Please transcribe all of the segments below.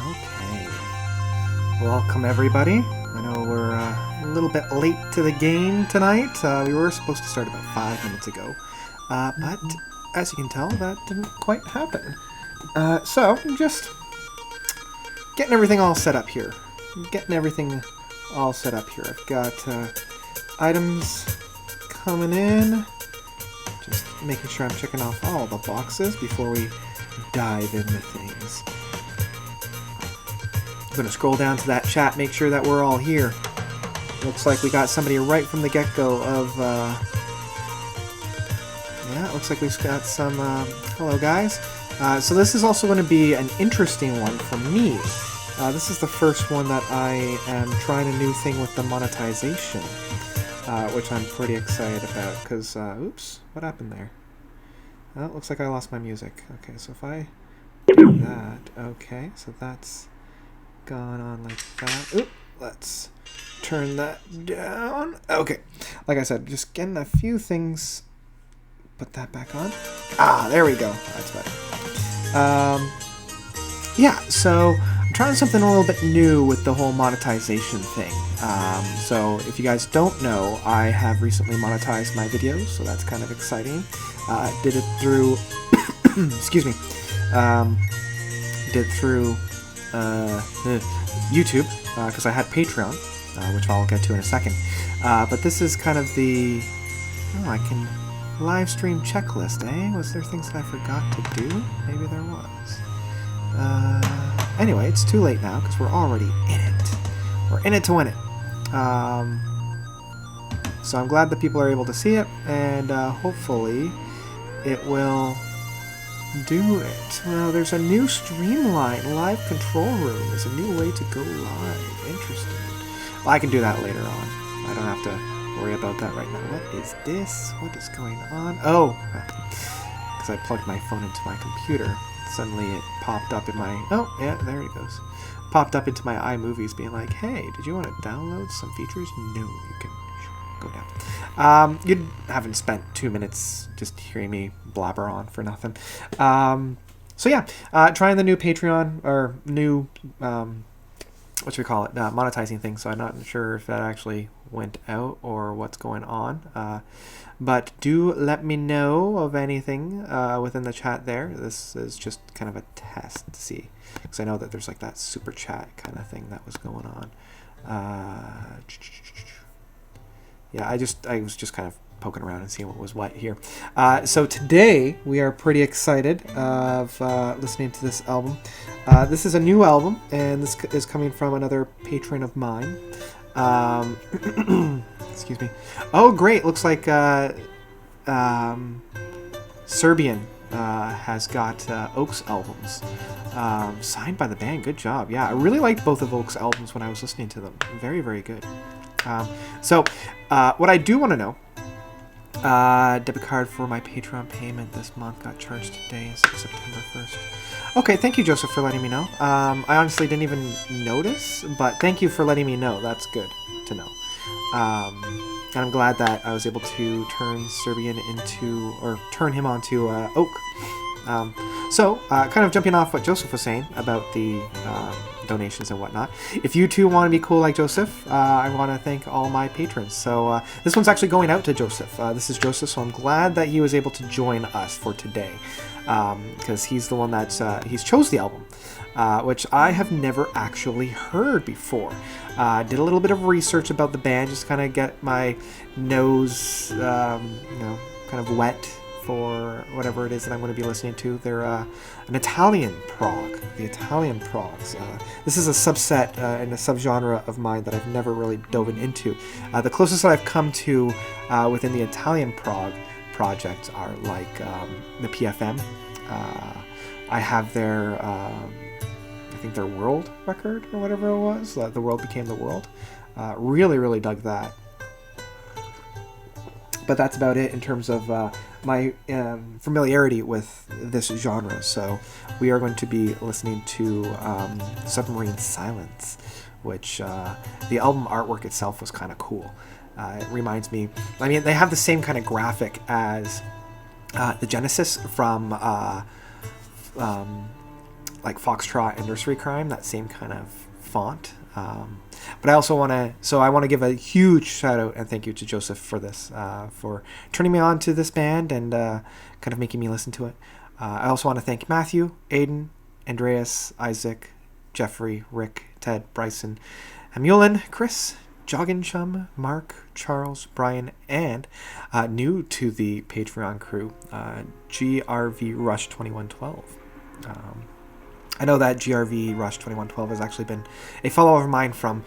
Okay. Welcome, everybody. I know we're a little bit late to the game tonight. We were supposed to start about 5 minutes ago. But, as you can tell, that didn't quite happen. So, just getting everything all set up here. I've got items coming in. Just making sure I'm checking off all the boxes before we dive into things. I'm going to scroll down to that chat, make sure that we're all here. Looks like we got somebody right from the get-go of... yeah, it looks like we've got some... hello, guys. So this is also going to be an interesting one for me. This is the first one that I am trying a new thing with the monetization, which I'm pretty excited about, because... oops, what happened there? Oh, it looks like I lost my music. Okay, so if I do that... Okay, so that's... gone on like that. Oop, let's turn that down. Okay, like I said, just getting a few things. Put that back on. Ah, there we go. That's better. Yeah, so I'm trying something a little bit new with the whole monetization thing. So if you guys don't know, I have recently monetized my videos, so that's kind of exciting. Did it through excuse me. Did it through YouTube, because I had Patreon, which I'll get to in a second. But this is kind of the... Oh, I can live stream checklist, eh? Was there things that I forgot to do? Maybe there was. Anyway, it's too late now, because we're already in it. We're in it to win it. So I'm glad that people are able to see it, and hopefully it will... do it. Well, there's a new streamline. Live control room is a new way to go live. Interesting. Well, I can do that later on. I don't have to worry about that right now. What is this? What is going on? Oh, because I plugged my phone into my computer. Suddenly it popped up in my... Oh, yeah, there it goes. Popped up into my iMovies being like, hey, did you want to download some features? No, you can go down. You haven't spent 2 minutes just hearing me blabber on for nothing. So yeah, trying the new Patreon, or new, what should we call it, monetizing thing, so I'm not sure if that actually went out or what's going on. But do let me know of anything within the chat there. This is just kind of a test to see, because I know that there's like that super chat kind of thing that was going on. Yeah, I was just kind of poking around and seeing what was what here. So today we are pretty excited of listening to this album. This is a new album, and this is coming from another patron of mine. Excuse me. Oh, great! Looks like Serbian has got Oak's albums signed by the band. Good job. Yeah, I really liked both of Oak's albums when I was listening to them. Very, very good. So, what I do want to know, debit card for my Patreon payment this month got charged today, September 1st. Okay, thank you, Joseph, for letting me know. I honestly didn't even notice, but thank you for letting me know. That's good to know. And I'm glad that I was able to turn Serbian into, or turn him onto Oak. So, kind of jumping off what Joseph was saying about the donations and whatnot. If you too want to be cool like Joseph, I want to thank all my patrons. So this one's actually going out to Joseph. This is Joseph, so I'm glad that he was able to join us for today, because he's the one that's he's chose the album, which I have never actually heard before. Did a little bit of research about the band, just kind of get my nose, kind of wet for whatever it is that I'm going to be listening to. They're an Italian prog, the Italian progs. This is a subset and a subgenre of mine that I've never really dove into. The closest that I've come to within the Italian prog projects are like the PFM. I have their, I think their World record or whatever it was. The World Became the World. Really, really dug that. But that's about it in terms of my familiarity with this genre. So we are going to be listening to Submarine Silence, which the album artwork itself was kind of cool. It reminds me, I mean, they have the same kind of graphic as the Genesis from like Foxtrot and Nursery Crime, that same kind of font. But I also want to give a huge shout out and thank you to Joseph for this, for turning me on to this band and kind of making me listen to it. I also want to thank Matthew, Aiden, Andreas, Isaac, Jeffrey, Rick, Ted, Bryson, Amulin, Chris, Joggin Chum, Mark, Charles, Brian, and new to the Patreon crew, GRV Rush 2112. I know that GRV Rush 2112 has actually been a follower of mine from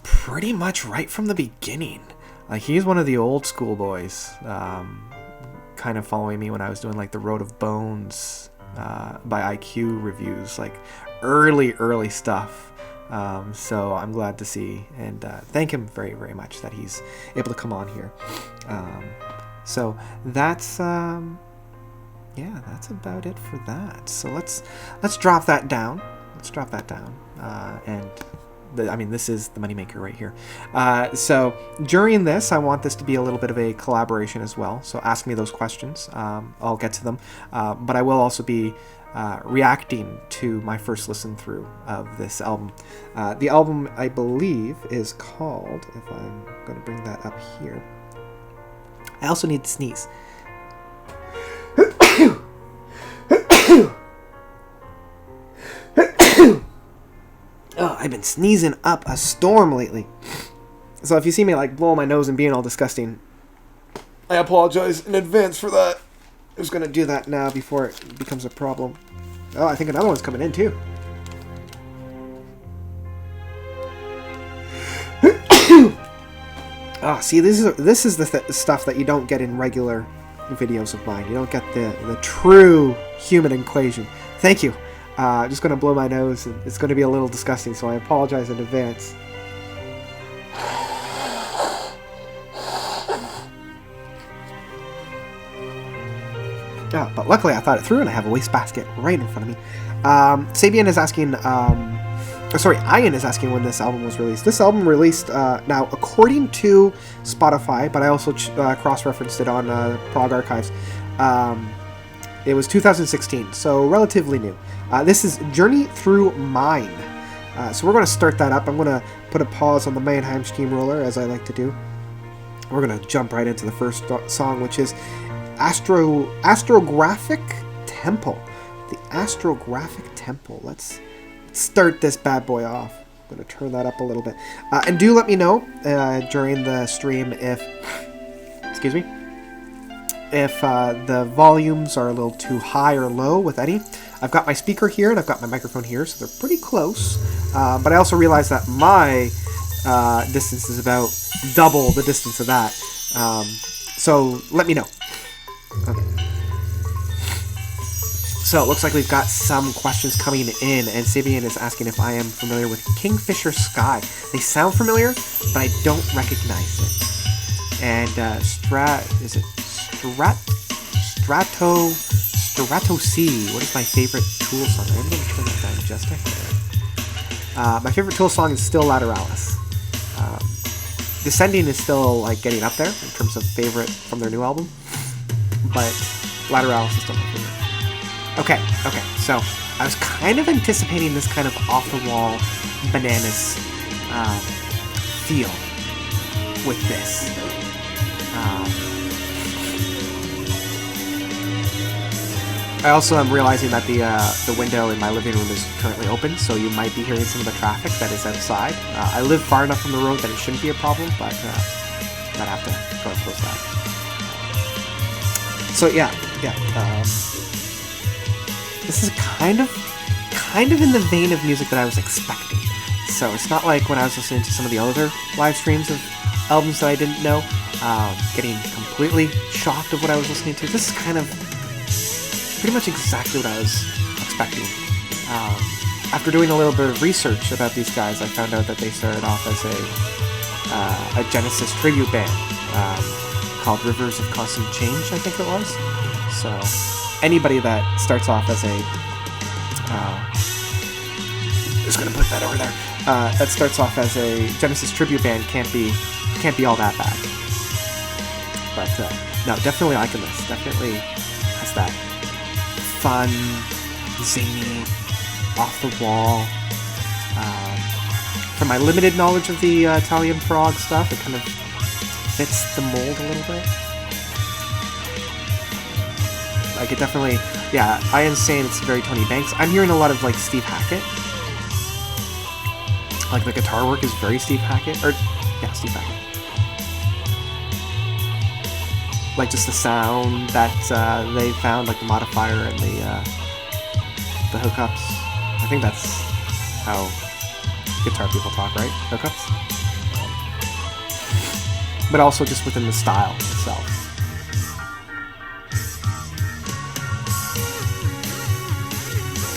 pretty much right from the beginning. Like, he's one of the old school boys, kind of following me when I was doing like the Road of Bones by IQ reviews, like early stuff. So I'm glad to see and thank him very, very much that he's able to come on here. So that's that's about it for that. So let's drop that down. This is the moneymaker right here. So during this, I want this to be a little bit of a collaboration as well. So ask me those questions. I'll get to them. But I will also be reacting to my first listen through of this album. The album, I believe, is called, if I'm going to bring that up here. I also need to sneeze. Oh, I've been sneezing up a storm lately. So if you see me like blowing my nose and being all disgusting, I apologize in advance for that. I was going to do that now before it becomes a problem. Oh, I think another one's coming in too. See, this is the stuff that you don't get in regular videos of mine. You don't get the true human equation. Thank you. Just going to blow my nose, and it's going to be a little disgusting, so I apologize in advance. But luckily I thought it through, and I have a wastebasket right in front of me. Sabian is asking, Ian is asking when this album was released. This album released, now according to Spotify, but I also cross-referenced it on Prog Archives, it was 2016, so relatively new. This is Journey Through Mine. So we're going to start that up. I'm going to put a pause on the Mannheim Steamroller, as I like to do. We're going to jump right into the first song, which is Astrographic Temple. The Astrographic Temple. Let's start this bad boy off. I'm going to turn that up a little bit. And do let me know during the stream if the volumes are a little too high or low with any. I've got my speaker here and I've got my microphone here, so they're pretty close. But I also realize that my distance is about double the distance of that. So let me know. Okay. So it looks like we've got some questions coming in, and Sabian is asking if I am familiar with Kingfisher Sky. They sound familiar, but I don't recognize it. And Strato C. What is my favorite Tool song? I'm going to turn that down just a hair. My favorite Tool song is still Lateralis. Descending is still like getting up there in terms of favorite from their new album, but Lateralis is still my favorite. Okay. So I was kind of anticipating this kind of off-the-wall bananas feel with this. I also am realizing that the window in my living room is currently open, so you might be hearing some of the traffic that is outside. I live far enough from the road that it shouldn't be a problem, but might have to go and close that. So yeah. This is kind of in the vein of music that I was expecting. So it's not like when I was listening to some of the other live streams of albums that I didn't know, getting completely shocked of what I was listening to. This is kind of pretty much exactly what I was expecting. After doing a little bit of research about these guys, I found out that they started off as a Genesis tribute band called Rivers of Constant Change, I think it was. So anybody that starts off as a just gonna put that over there. That starts off as a Genesis tribute band can't be all that bad. But no, definitely liking this. Definitely has that fun, zany, off the wall. From my limited knowledge of the Italian prog stuff, it kind of fits the mold a little bit. Like, it definitely, yeah, I am saying it's very Tony Banks. I'm hearing a lot of, like, Steve Hackett. Like, the guitar work is very Steve Hackett, or, yeah, Steve Hackett. Like, just the sound that they found, like the modifier and the hookups. I think that's how guitar people talk, right? Hookups? But also just within the style itself.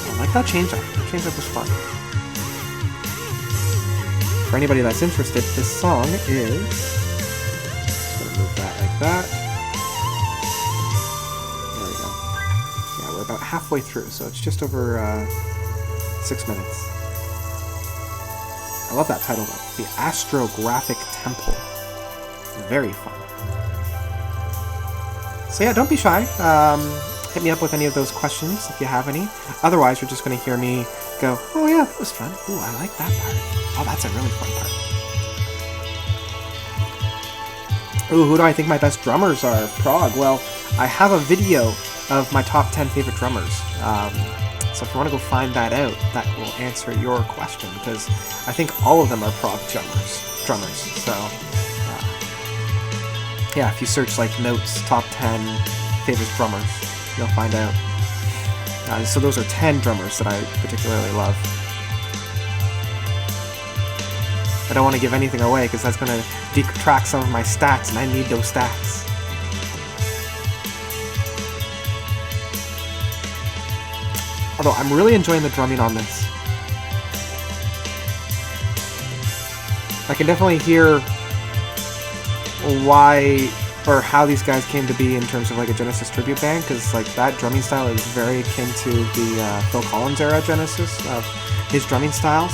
I like that change-up. That change-up was fun. For anybody that's interested, this song is... Just gonna move that like that. There we go. Yeah, we're about halfway through, so it's just over 6 minutes. I love that title though. The Astrographic Temple. Very fun. So yeah, don't be shy. Hit me up with any of those questions if you have any. Otherwise, you're just going to hear me go, oh yeah, that was fun. Ooh, I like that part. Oh, that's a really fun part. Ooh, who do I think my best drummers are? Prog. Well, I have a video of my top 10 favorite drummers. So if you want to go find that out, that will answer your question, because I think all of them are prog drummers. So, yeah, if you search like Notes top 10 favorite drummers, you'll find out. So those are 10 drummers that I particularly love. I don't want to give anything away because that's going to detract some of my stats, and I need those stats. Although I'm really enjoying the drumming on this. I can definitely hear why or how these guys came to be in terms of like a Genesis tribute band, because like that drumming style is very akin to the Phil Collins era Genesis of his drumming styles.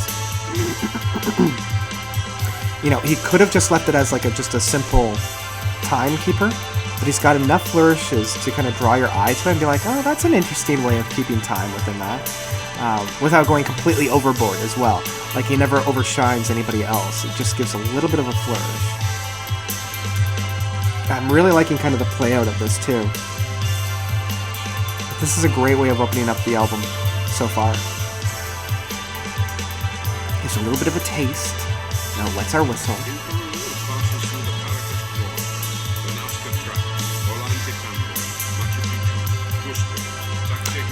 You know, he could have just left it as like just a simple timekeeper, but he's got enough flourishes to kind of draw your eye to it and be like, oh, that's an interesting way of keeping time within that, without going completely overboard as well. Like, he never overshines anybody else. It just gives a little bit of a flourish. I'm really liking kind of the play out of this too. This is a great way of opening up the album so far. Gives a little bit of a taste. Now let's our whistle.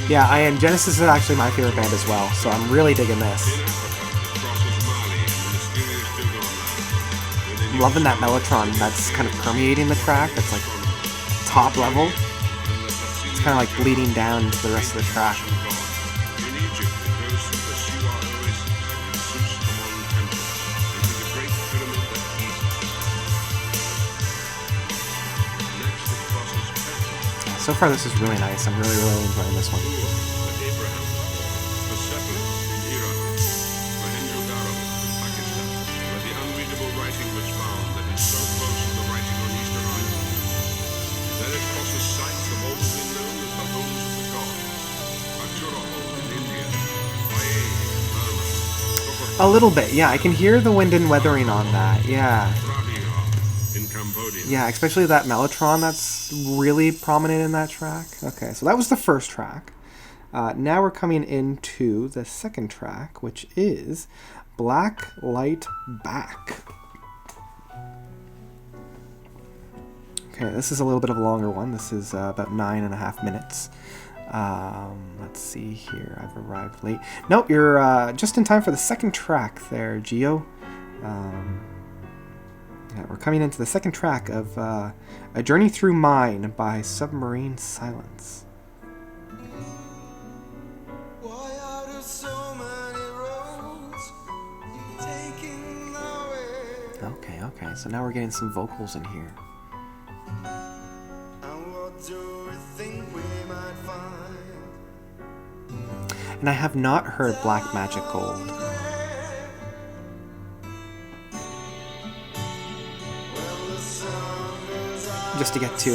Yeah, I am. Genesis is actually my favorite band as well, so I'm really digging this. I'm loving that mellotron that's kind of permeating the track, that's like top level. It's kind of like bleeding down into the rest of the track. So far this is really nice. I'm really enjoying this one. A little bit, yeah. I can hear the wind and weathering on that, yeah. Yeah, especially that mellotron that's really prominent in that track. Okay, so that was the first track. Now we're coming into the second track, which is Black Light Back. Okay, this is a little bit of a longer one. This is about 9.5 minutes. Let's see here. I've arrived late. Nope, you're just in time for the second track there, Geo. Yeah, we're coming into the second track of A Journey Through Mine by Submarine Silence. Okay, so now we're getting some vocals in here. And I have not heard Black Magic Gold. Just to get to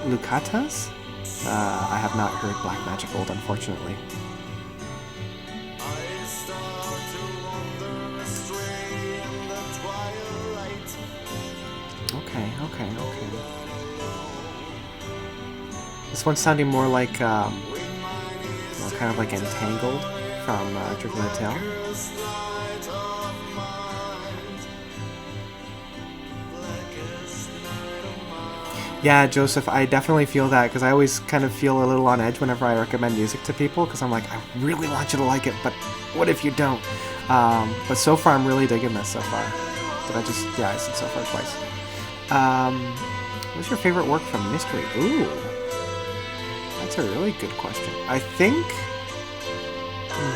Lucatas, I have not heard Black Magic Gold, unfortunately. This one's sounding more like, well, kind of like Entangled from Trick of the Tail. Yeah, Joseph, I definitely feel that, because I always kind of feel a little on edge whenever I recommend music to people, because I'm like, I really want you to like it, but what if you don't? But so far, I'm really digging this so far. Did I just... Yeah, I said so far twice. What's your favorite work from Mystery? Ooh. That's a really good question. I think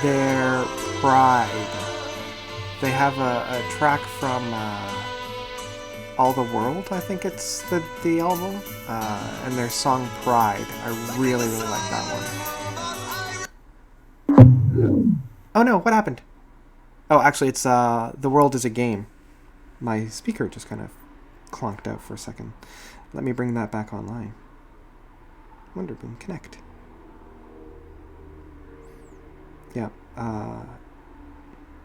their Pride. They have a track from All the World, I think it's the album, and their song Pride. I really, really like that one. Oh no, what happened? Oh, actually, it's The World is a Game. My speaker just kind of clonked out for a second. Let me bring that back online. Wonderboom, connect. Yeah,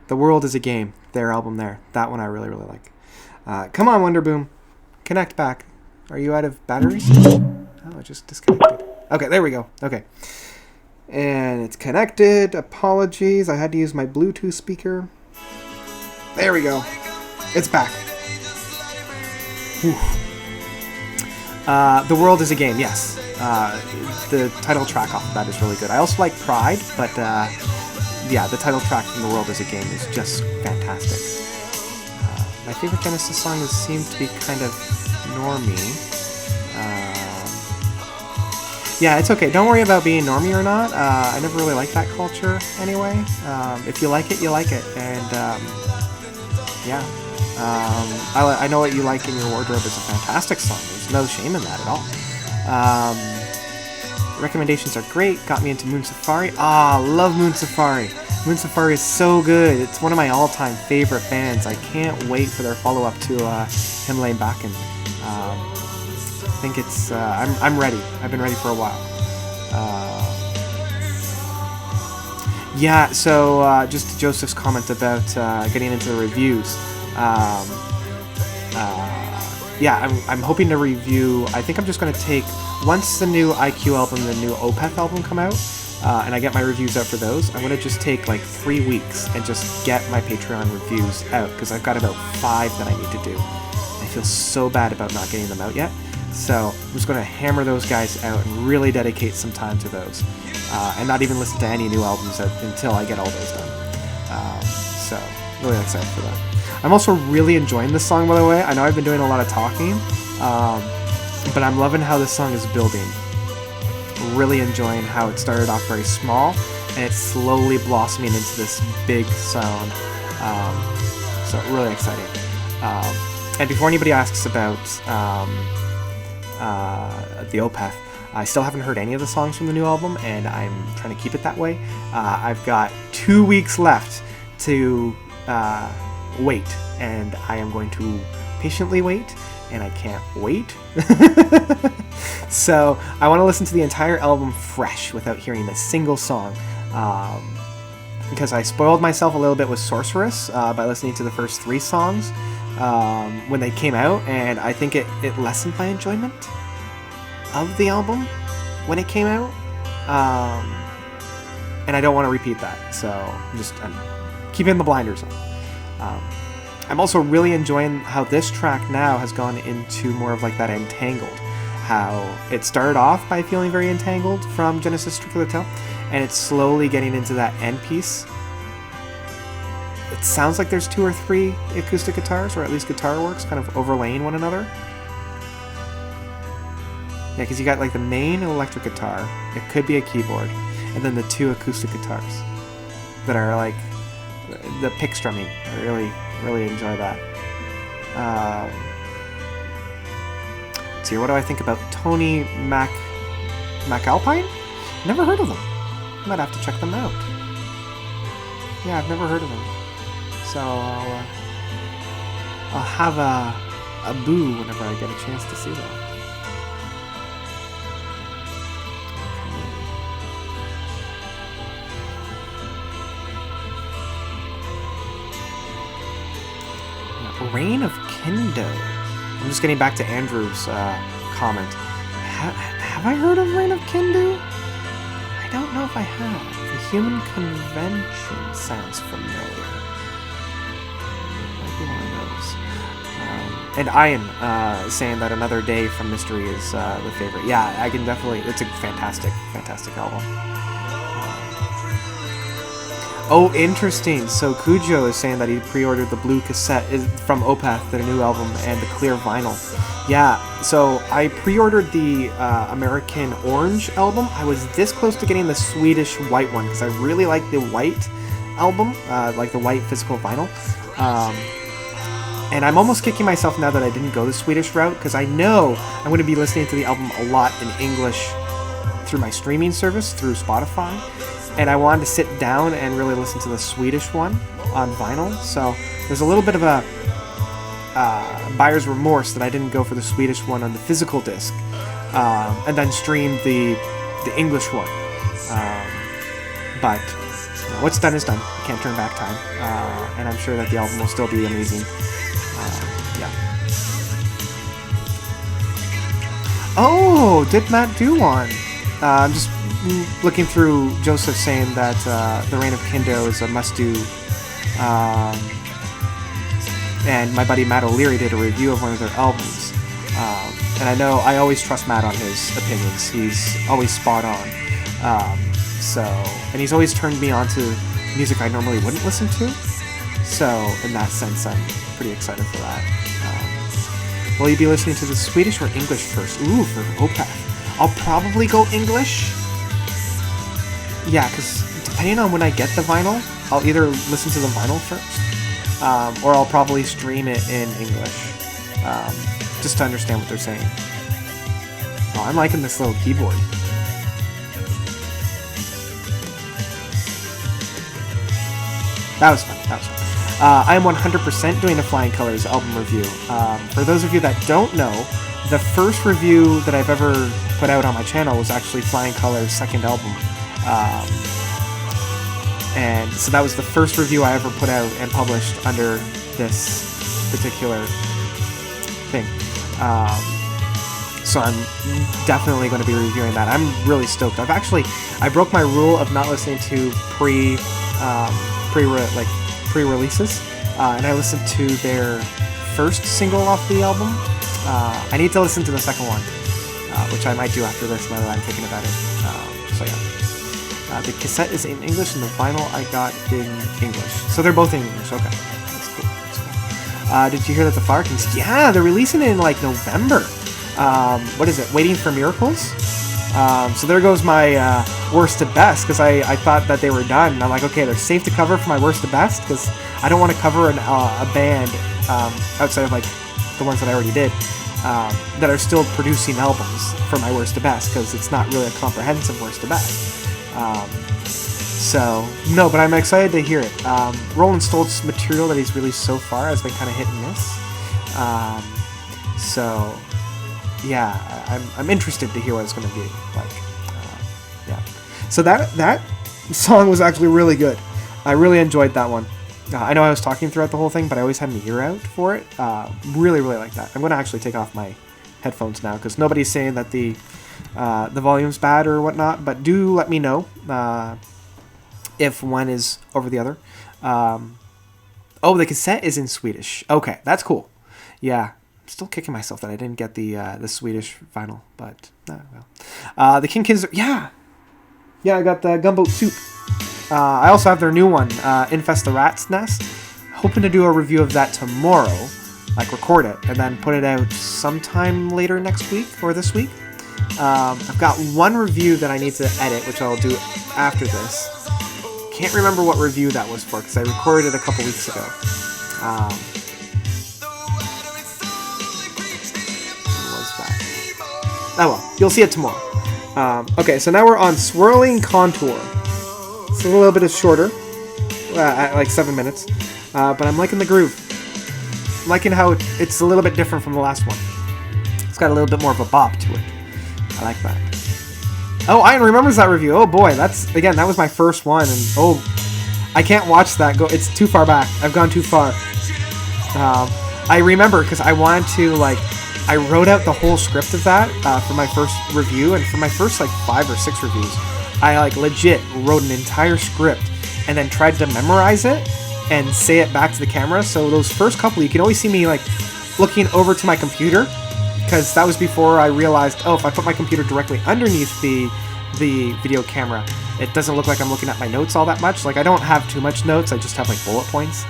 The World is a Game, their album there. That one I really, really like. Come on, Wonderboom. Connect back. Are you out of batteries? Oh, it just disconnected. Okay, there we go. Okay. And it's connected. Apologies. I had to use my Bluetooth speaker. There we go. It's back. Whew. The World is a Game, yes. The title track off of that is really good. I also like Pride, but yeah, the title track from The World is a Game is just fantastic. My favorite Genesis song seemed to be kind of normie. Yeah, it's okay. Don't worry about being normie or not. I never really liked that culture anyway. If you like it, you like it. And yeah. I know what you like in your wardrobe is a fantastic song. There's no shame in that at all. Recommendations are great. Got me into Moon Safari. Love Moon Safari. Moon Safari is so good. It's one of my all-time favorite bands. I can't wait for their follow-up to Himalayan Bakken. I think it's... I'm ready. I've been ready for a while. Yeah, so just to Joseph's comment about getting into the reviews. Yeah, I'm hoping to review... I think I'm just going to take... Once the new IQ album and the new Opeth album come out, and I get my reviews out for those, I'm going to just take like 3 weeks and just get my Patreon reviews out, because I've got about 5 that I need to do. I feel so bad about not getting them out yet. So I'm just going to hammer those guys out and really dedicate some time to those. And not even listen to any new albums until I get all those done. So really excited for that. I'm also really enjoying this song, by the way. I know I've been doing a lot of talking, but I'm loving how this song is building. Really enjoying how it started off very small, and it's slowly blossoming into this big sound. So really exciting. And before anybody asks about the Opeth, I still haven't heard any of the songs from the new album, and I'm trying to keep it that way. I've got 2 weeks left to wait, and I am going to patiently wait, and I can't wait. So I want to listen to the entire album fresh without hearing a single song, because I spoiled myself a little bit with Sorceress by listening to the first 3 songs when they came out, and I think it lessened my enjoyment of the album when it came out, and I don't want to repeat that, so I'm keeping the blinders on. I'm also really enjoying how this track now has gone into more of like that Entangled. How it started off by feeling very entangled from Genesis Trick of the Tail, and it's slowly getting into that end piece. It sounds like there's 2 or 3 acoustic guitars, or at least guitar works, kind of overlaying one another. Yeah, because you got like the main electric guitar, it could be a keyboard, and then the 2 acoustic guitars that are like the pick strumming. I really enjoy that. So what do I think about Tony McAlpine? Never heard of them. Might have to check them out. Yeah, I've never heard of them. So I'll have a boo whenever I get a chance to see them. Reign of Kendo. I'm just getting back to Andrew's comment. Have Have I heard of Reign of Kindu? I don't know if I have. The Human Convention sounds familiar. Might be one of those. And Ian saying that Another Day from Mystery is the favorite. Yeah, I can definitely... It's a fantastic, fantastic album. Oh, interesting. So Cujo is saying that he pre-ordered the blue cassette from Opeth, their new album, and the clear vinyl. Yeah, so I pre-ordered the American Orange album. I was this close to getting the Swedish white one, because I really like the white album, like the white physical vinyl. And I'm almost kicking myself now that I didn't go the Swedish route, because I know I'm going to be listening to the album a lot in English through my streaming service, through Spotify. And I wanted to sit down and really listen to the Swedish one on vinyl. So there's a little bit of a buyer's remorse that I didn't go for the Swedish one on the physical disc, and then stream the English one. But what's done is done. You can't turn back time. And I'm sure that the album will still be amazing. Yeah. Oh, did Matt do one? I'm just looking through Joseph saying that The Reign of Kindo is a must-do. And my buddy Matt O'Leary did a review of one of their albums. And I know I always trust Matt on his opinions. He's always spot on. And he's always turned me on to music I normally wouldn't listen to. So in that sense, I'm pretty excited for that. Will you be listening to the Swedish or English first? Ooh, for Opeth. I'll probably go English. Yeah, because depending on when I get the vinyl, I'll either listen to the vinyl first, or I'll probably stream it in English, just to understand what they're saying. Oh, I'm liking this little keyboard. That was fun. I am 100% doing a Flying Colors album review. For those of you that don't know, the first review that I've ever put out on my channel was actually Flying Colors' second album. And so that was the first review I ever put out and published under this particular thing. So I'm definitely going to be reviewing that. I'm really stoked. I broke my rule of not listening to pre-releases, and I listened to their first single off the album. I need to listen to the second one, which I might do after this now that I'm thinking about it. So yeah. The cassette is in English and the vinyl I got in English. So they're both in English. Okay. That's cool. Did you hear that the Flower Kings? Yeah, they're releasing it in like November. What is it? Waiting for Miracles? So there goes my worst to best, because I thought that they were done. And I'm like, okay, they're safe to cover for my worst to best, because I don't want to cover a band outside of like the ones that I already did that are still producing albums for my worst to best, because it's not really a comprehensive worst to best. So no, but I'm excited to hear it. Roland Stoltz's material that he's released so far has been kind of hit and miss. So yeah, I'm interested to hear what it's going to be like. Yeah. So that song was actually really good. I really enjoyed that one. I know I was talking throughout the whole thing, but I always had my ear out for it. Really, really like that. I'm going to actually take off my headphones now, because nobody's saying that the volume's bad or whatnot, but do let me know if one is over the other. Oh, the cassette is in Swedish. Okay, that's cool. Yeah, I'm still kicking myself that I didn't get the Swedish vinyl, but well. The King Kids, yeah, I got the Gumboat Soup. I also have their new one, Infest the Rat's Nest. Hoping to do a review of that tomorrow, like record it, and then put it out sometime later next week or this week. I've got one review that I need to edit, which I'll do after this. Can't remember what review that was for, because I recorded it a couple weeks ago. What was that? Oh well, you'll see it tomorrow. Okay, so now we're on Swirling Contour. It's a little bit shorter, at like 7 minutes, but I'm liking the groove. I'm liking how it's a little bit different from the last one. It's got a little bit more of a bop to it. I like that. Oh, Ian remembers that review. Oh boy, that was my first one, and oh, I can't watch that. It's too far back. I've gone too far. I remember because I wanted to like I wrote out the whole script of that for my first review, and for my first like 5 or 6 reviews, I like legit wrote an entire script and then tried to memorize it and say it back to the camera. So those first couple, you can always see me like looking over to my computer, because that was before I realized, oh, if I put my computer directly underneath the video camera, it doesn't look like I'm looking at my notes all that much. Like, I don't have too much notes, I just have like bullet points.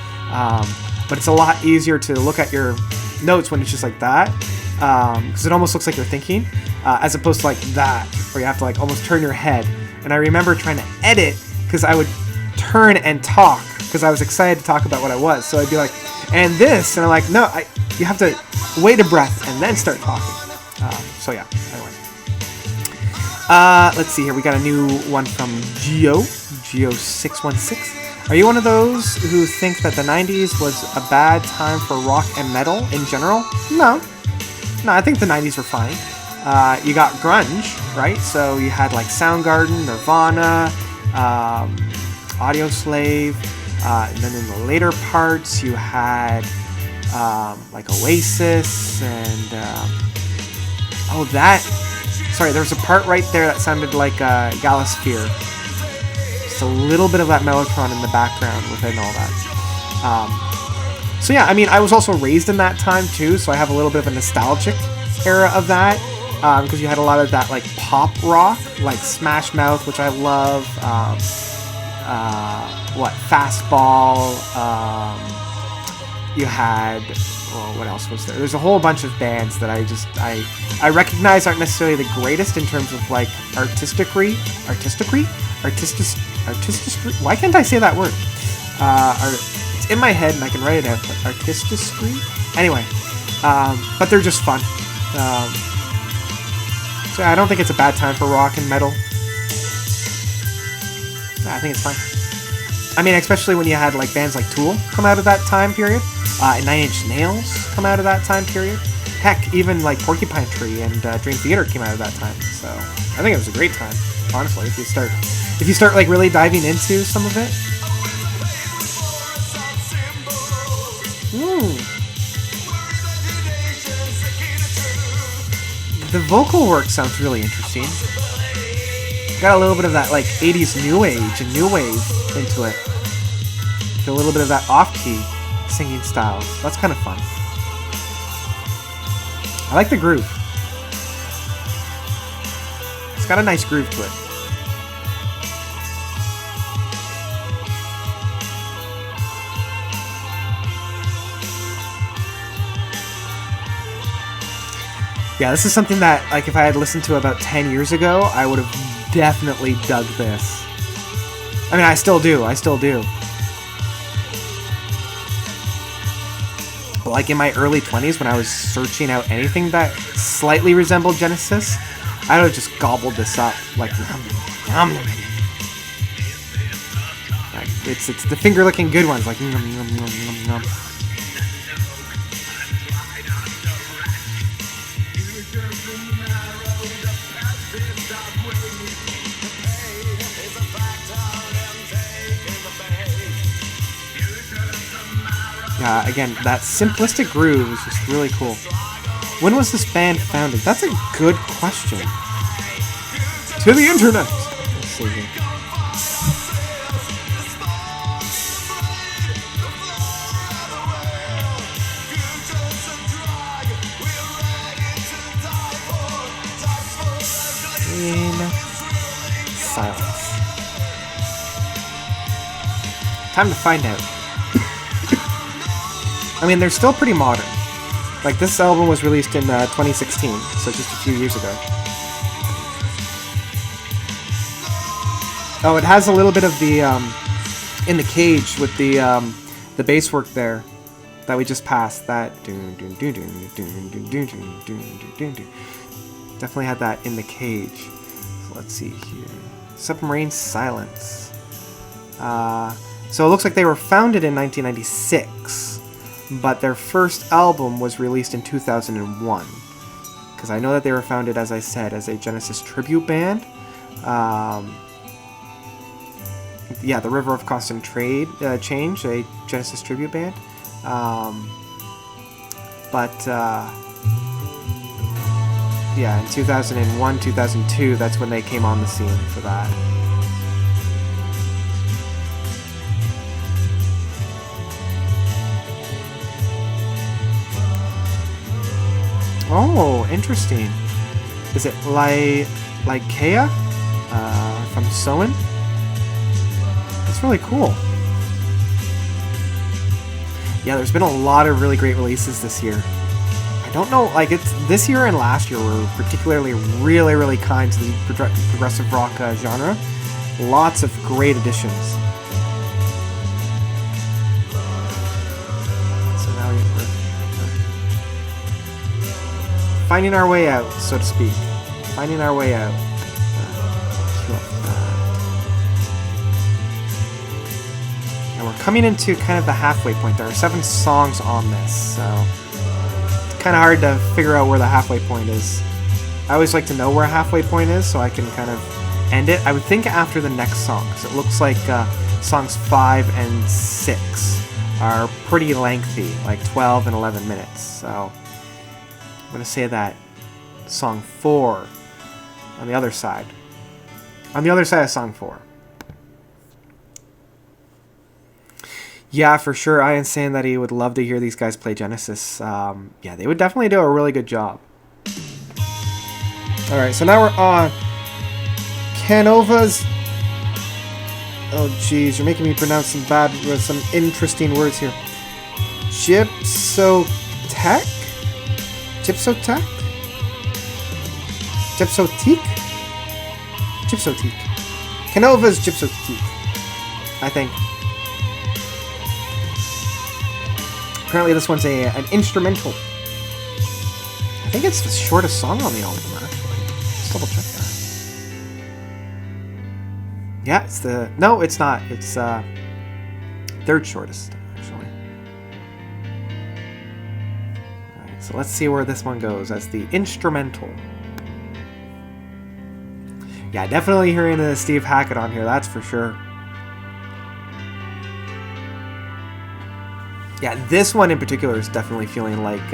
But it's a lot easier to look at your notes when it's just like that, because it almost looks like you're thinking, as opposed to like that, where you have to like almost turn your head. And I remember trying to edit, because I would turn and talk, because I was excited to talk about what I was. So I'd be like, and this, and I'm like, no, you have to wait a breath and then start talking. So yeah, anyway. Let's see here. We got a new one from Geo616. Are you one of those who think that the 90s was a bad time for rock and metal in general? No, I think the 90s were fine. You got grunge, right? So you had like Soundgarden, Nirvana, Audioslave, and then in the later parts you had like Oasis and there was a part right there that sounded like Galasphere. Just a little bit of that mellotron in the background within all that. So yeah, I mean, I was also raised in that time too, so I have a little bit of a nostalgic era of that, because you had a lot of that like pop rock, like Smash Mouth, which I love, Fastball, you had, what else was there? There's a whole bunch of bands that I recognize aren't necessarily the greatest in terms of like artistry. Why can't I say that word? It's in my head and I can write it out. Artistry. Anyway, but they're just fun. So I don't think it's a bad time for rock and metal. I think it's fine. I mean, especially when you had like bands like Tool come out of that time period, and 9 Inch Nails come out of that time period. Heck, even like Porcupine Tree and Dream Theater came out of that time. So I think it was a great time, honestly. If you start like really diving into some of it. The vocal work sounds really interesting. Got a little bit of that like 80s new age and new wave into it. A little bit of that off-key singing style. That's kind of fun. I like the groove. It's got a nice groove to it. Yeah, this is something that, like, if I had listened to about 10 years ago, I would have definitely dug this. I mean, I still do. But like in my early 20s, when I was searching out anything that slightly resembled Genesis, I would have just gobbled this up. Like, yum. Like it's the finger-licking good ones, like yum. Again, that simplistic groove is just really cool. When was this band founded? That's a good question. To the internet! Let's see here. In silence. Time to find out. I mean, they're still pretty modern. Like, this album was released in 2016, so just a few years ago. Oh, it has a little bit of the, in the cage with the bass work there that we just passed. That definitely had that in the cage. So let's see here. Submarine Silence. So it looks like they were founded in 1996. But their first album was released in 2001. Because I know that they were founded, as I said, as a Genesis tribute band. Yeah, the River of Constant Change, a Genesis tribute band. yeah, in 2001, 2002, that's when they came on the scene for that. Oh, interesting. Is it Lycaea from Soen? That's really cool. Yeah, there's been a lot of really great releases this year. I don't know, like, it's this year and last year were particularly really kind to the progressive rock genre. Lots of great additions. So now we're finding our way out, so to speak. Finding our way out. And we're coming into kind of the halfway point. There are 7 songs on this, so it's kind of hard to figure out where the halfway point is. I always like to know where a halfway point is so I can kind of end it. I would think after the next song, because it looks like songs 5 and 6 are pretty lengthy, like 12 and 11 minutes. So I'm going to say that song 4 on the other side. On the other side of song 4. Yeah, for sure. Ian's saying that he would love to hear these guys play Genesis. Yeah, they would definitely do a really good job. Alright, so now we're on Canovas. Oh, jeez, you're making me pronounce some interesting words here. Gypsotech? Gypsotech? Gypsotique? Gypsotique. Canovas Gypsotique, I think. Apparently this one's an instrumental. I think it's the shortest song on the album, actually. Let's double check that. Yeah, it's the... No, it's not. It's third shortest, actually. Alright, so let's see where this one goes as the instrumental. Yeah, definitely hearing the Steve Hackett on here, that's for sure. Yeah, this one in particular is definitely feeling like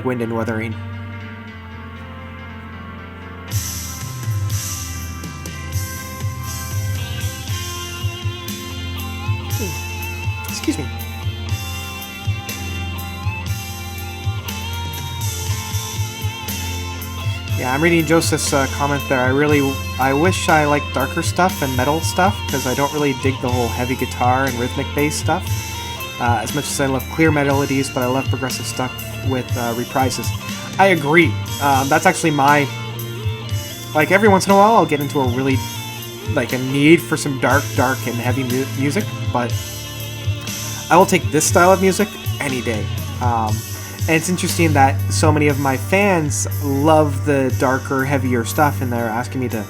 Wind and Wuthering. Excuse me. Yeah, I'm reading Joseph's comment there. I wish I liked darker stuff and metal stuff, because I don't really dig the whole heavy guitar and rhythmic bass stuff. As much as I love clear melodies, but I love progressive stuff with reprises. I agree. That's actually my... Like, every once in a while, I'll get into a really... Like, a need for some dark and heavy music, but I will take this style of music any day. And it's interesting that so many of my fans love the darker, heavier stuff, and they're asking me to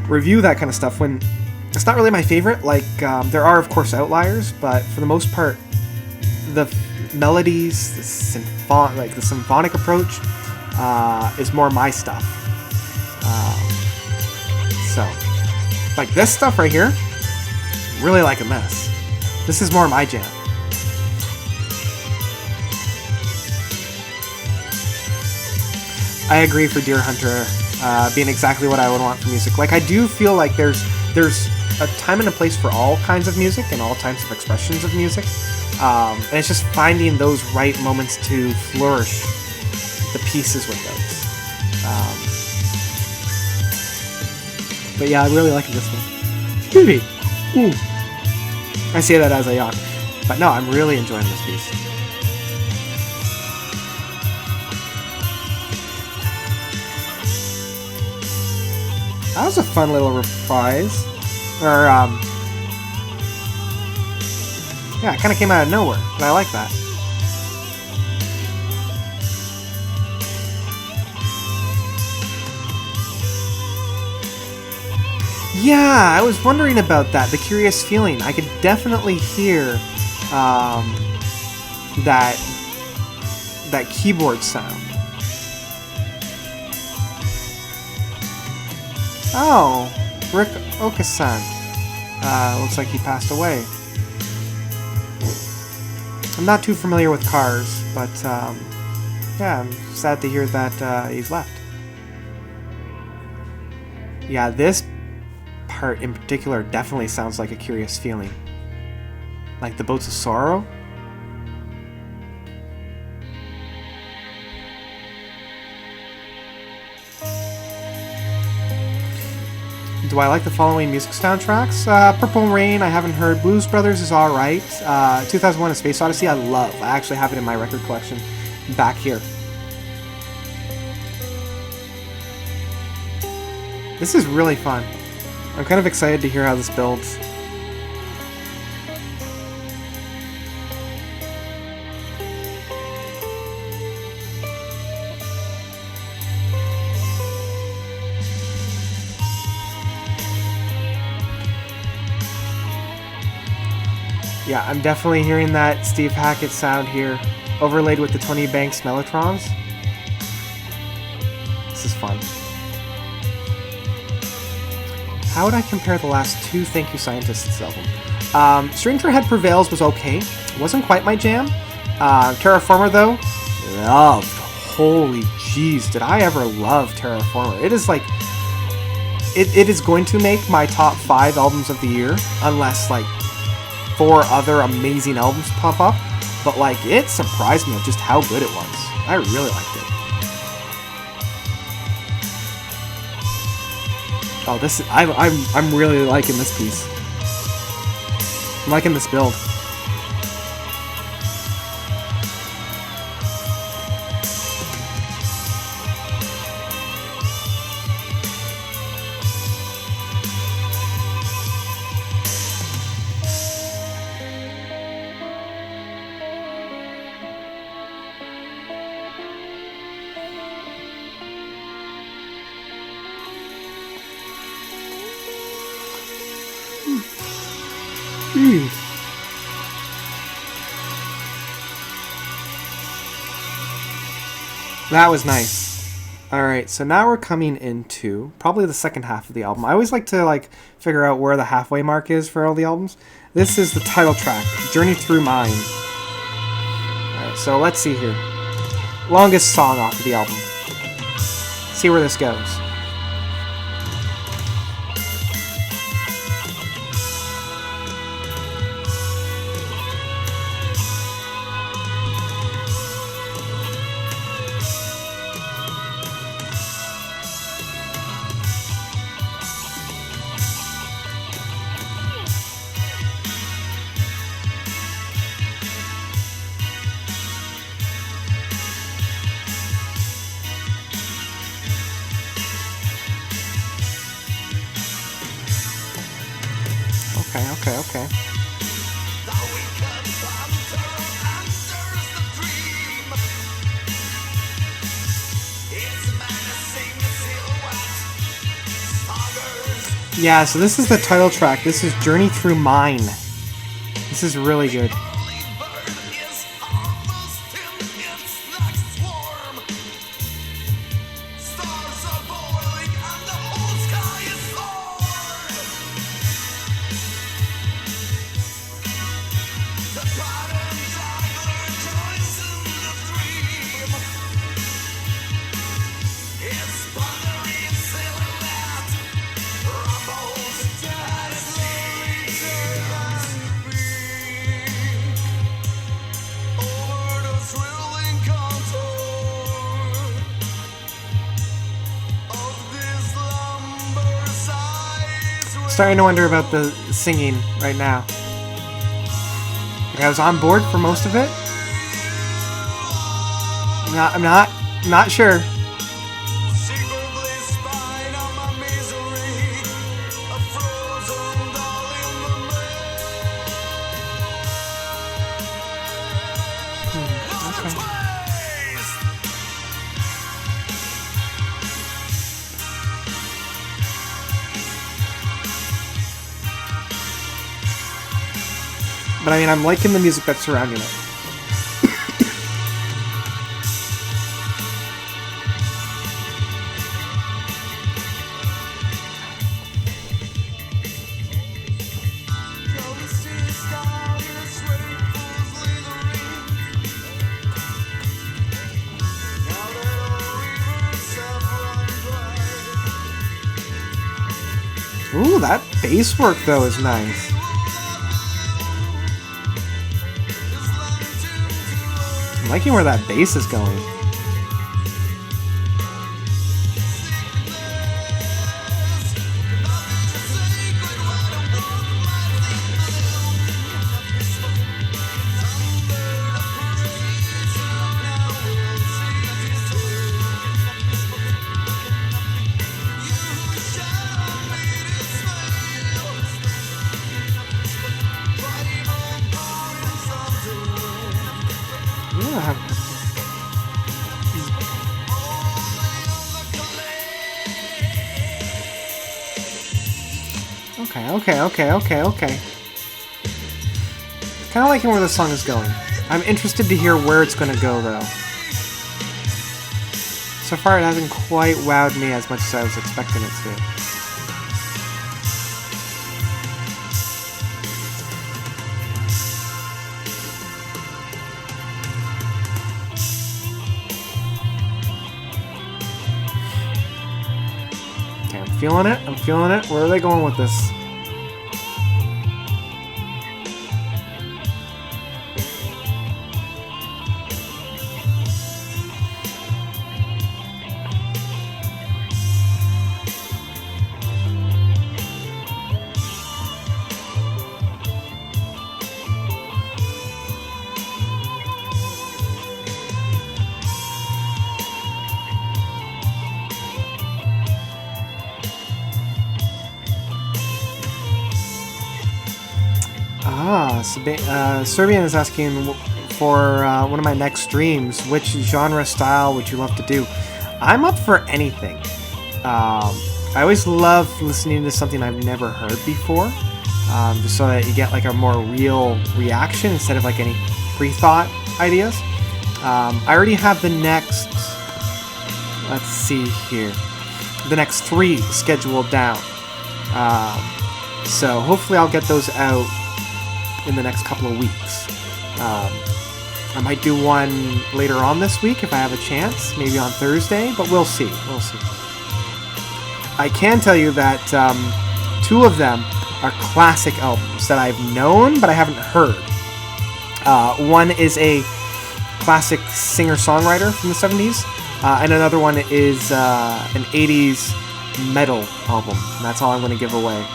review that kind of stuff when it's not really my favorite. Like, there are, of course, outliers, but for the most part, the melodies, the symphonic approach is more my stuff. So, like this stuff right here, really liking this. This is more my jam. I agree for Deer Hunter being exactly what I would want for music. Like, I do feel like there's a time and a place for all kinds of music and all types of expressions of music. And it's just finding those right moments to flourish the pieces with those. But yeah, I really like this one. Excuse me. Ooh. I say that as I yawn. But no, I'm really enjoying this piece. That was a fun little reprise. Or, yeah, it kind of came out of nowhere, but I like that. Yeah, I was wondering about that, the curious feeling. I could definitely hear that keyboard sound. Oh, Rick Okasan. Looks like he passed away. I'm not too familiar with Cars, but yeah, I'm sad to hear that he's left. Yeah, this part in particular definitely sounds like a Curious Feeling. Like the Boats of Sorrow. Do I like the following music soundtracks? Purple Rain, I haven't heard. Blues Brothers is alright. 2001: A Space Odyssey, I love. I actually have it in my record collection back here. This is really fun. I'm kind of excited to hear how this builds. Yeah, I'm definitely hearing that Steve Hackett sound here, overlaid with the Tony Banks Mellotrons. This is fun. How would I compare the last two Thank You Scientists album? Stranger Head Prevails was okay. It wasn't quite my jam. Terraformer, though, loved. Holy jeez, did I ever love Terraformer. It is like... It is going to make my top 5 albums of the year, unless, like, 4 other amazing albums pop up, but like it surprised me of just how good it was. I really liked it. Oh, this is I'm really liking this piece. I'm liking this build. That was nice. Alright, so now we're coming into probably the second half of the album. I always like to figure out where the halfway mark is for all the albums. This is the title track, Journey Through Mine. Alright, so let's see here. Longest song off of the album. See where this goes. Okay. Yeah, so this is the title track. This is Journey Through Mine. This is really good. Starting to wonder about the singing right now. Like I was on board for most of it. I'm not sure. But I mean, I'm liking the music that's surrounding it. Ooh, that bass work though is nice. I'm liking where that bass is going. Okay. Kind of liking where the song is going. I'm interested to hear where it's going to go, though. So far, it hasn't quite wowed me as much as I was expecting it to. Okay, I'm feeling it. I'm feeling it. Where are they going with this? Serbian is asking for one of my next streams, which genre style would you love to do? I'm up for anything. I always love listening to something I've never heard before, just so that you get like a more real reaction instead of like any pre-thought ideas. I already have the next, let's see here, the next 3 scheduled down. So hopefully I'll get those out in the next couple of weeks. I might do one later on this week if I have a chance, maybe on Thursday, but we'll see. We'll see. I can tell you that 2 of them are classic albums that I've known but I haven't heard. One is a classic singer-songwriter from the 70s, and another one is an 80s metal album, and that's all I'm going to give away.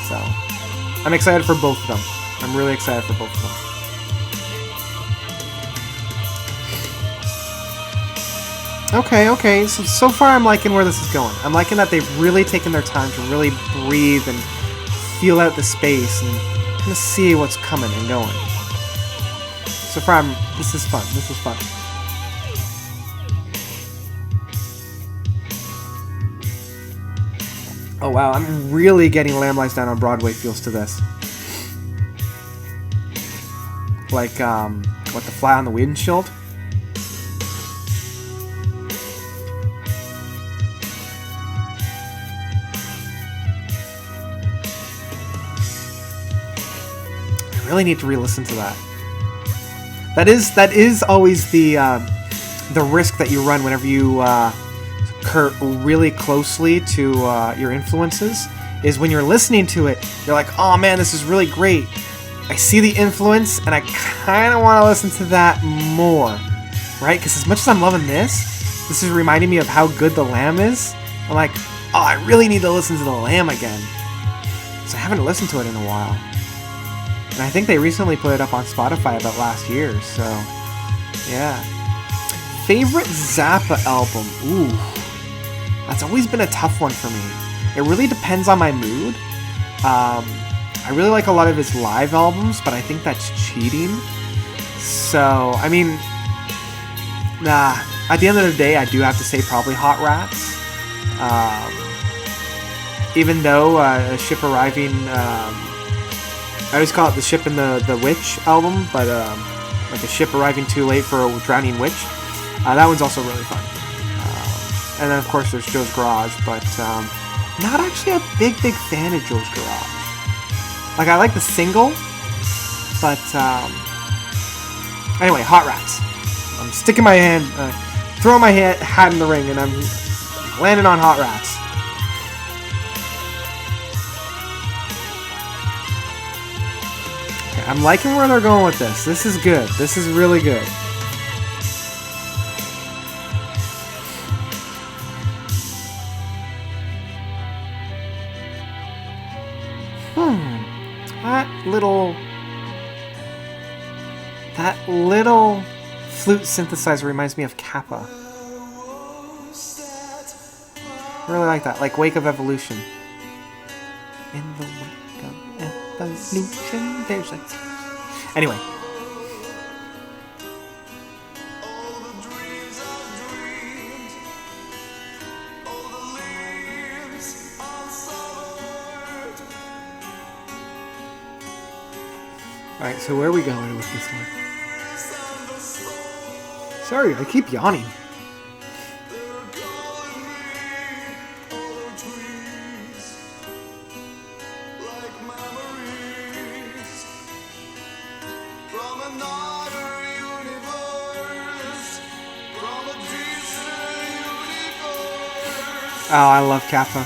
So, I'm excited for both of them. I'm really excited for both of them. Okay. So far I'm liking where this is going. I'm liking that they've really taken their time to really breathe and feel out the space and kind of see what's coming and going. So far, this is fun. This is fun. Oh wow, I'm really getting Lamb Lies Down on Broadway feels to this. Like, what, The Fly on the Windshield? I really need to re-listen to that. That is always the risk that you run whenever you really closely to your influences, is when you're listening to it, you're like, oh man, this is really great. I see the influence, and I kind of want to listen to that more, right? Because as much as I'm loving this is reminding me of how good The Lamb is. I'm like, oh, I really need to listen to The Lamb again. So I haven't listened to it in a while. And I think they recently put it up on Spotify about last year, so yeah. Favorite Zappa album? Ooh. That's always been a tough one for me. It really depends on my mood. I really like a lot of his live albums, but I think that's cheating. So, I mean, at the end of the day, I do have to say probably Hot Rats. Even though a Ship Arriving, I always call it the Ship and the Witch album, but like a Ship Arriving Too Late for a Drowning Witch. That one's also really fun. And then, of course, there's Joe's Garage, but not actually a big fan of Joe's Garage. Like, I like the single, but anyway, Hot Rats. I'm sticking my hand, throwing my hat in the ring, and I'm landing on Hot Rats. I'm liking where they're going with this. This is good. This is really good. That little flute synthesizer reminds me of Kappa. I really like that. Like Wake of Evolution. In the wake of evolution, there's a... Anyway. Alright, so where are we going with this one? Sorry, I keep yawning. Oh, I love Kappa.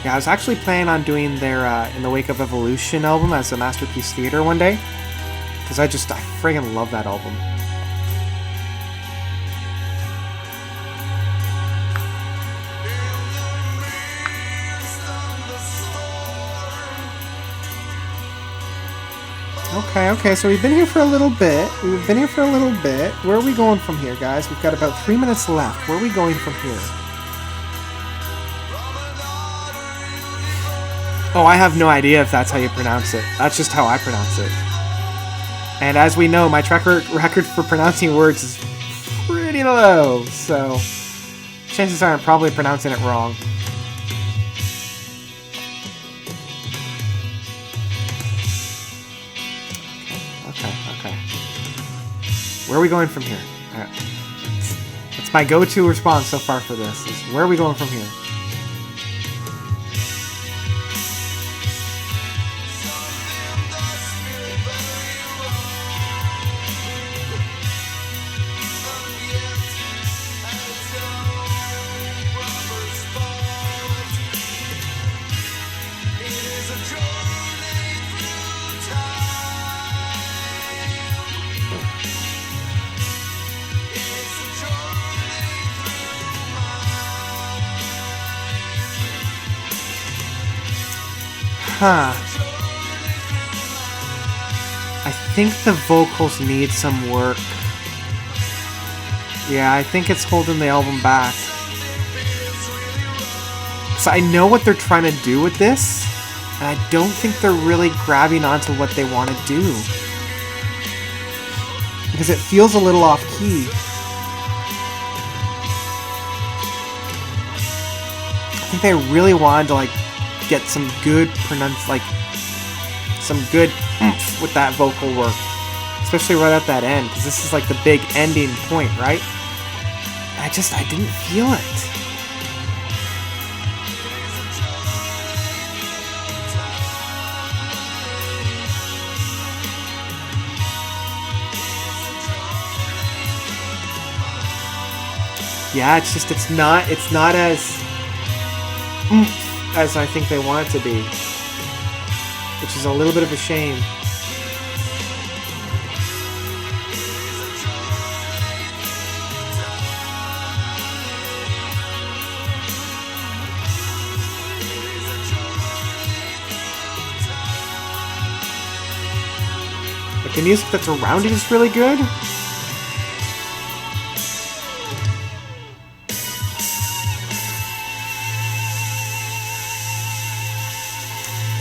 Yeah, I was actually planning on doing their In the Wake of Evolution album as a Masterpiece Theater one day. Because I friggin' love that album. Okay, so we've been here for a little bit. Where are we going from here, guys? We've got about 3 minutes left. Where are we going from here? Oh, I have no idea if that's how you pronounce it. That's just how I pronounce it. And as we know, my track record for pronouncing words is pretty low, so chances are I'm probably pronouncing it wrong. Okay. Where are we going from here? Alright. That's my go-to response so far for this, is where are we going from here? Huh. I think the vocals need some work. Yeah, I think it's holding the album back. So I know what they're trying to do with this, and I don't think they're really grabbing onto what they want to do. Because it feels a little off key. I think they really wanted to like get some good some good oomph with that vocal work, especially right at that end, because this is like the big ending point, right? I didn't feel it. Yeah, it's not as oomph as I think they want it to be, which is a little bit of a shame. But the music that's around it is really good.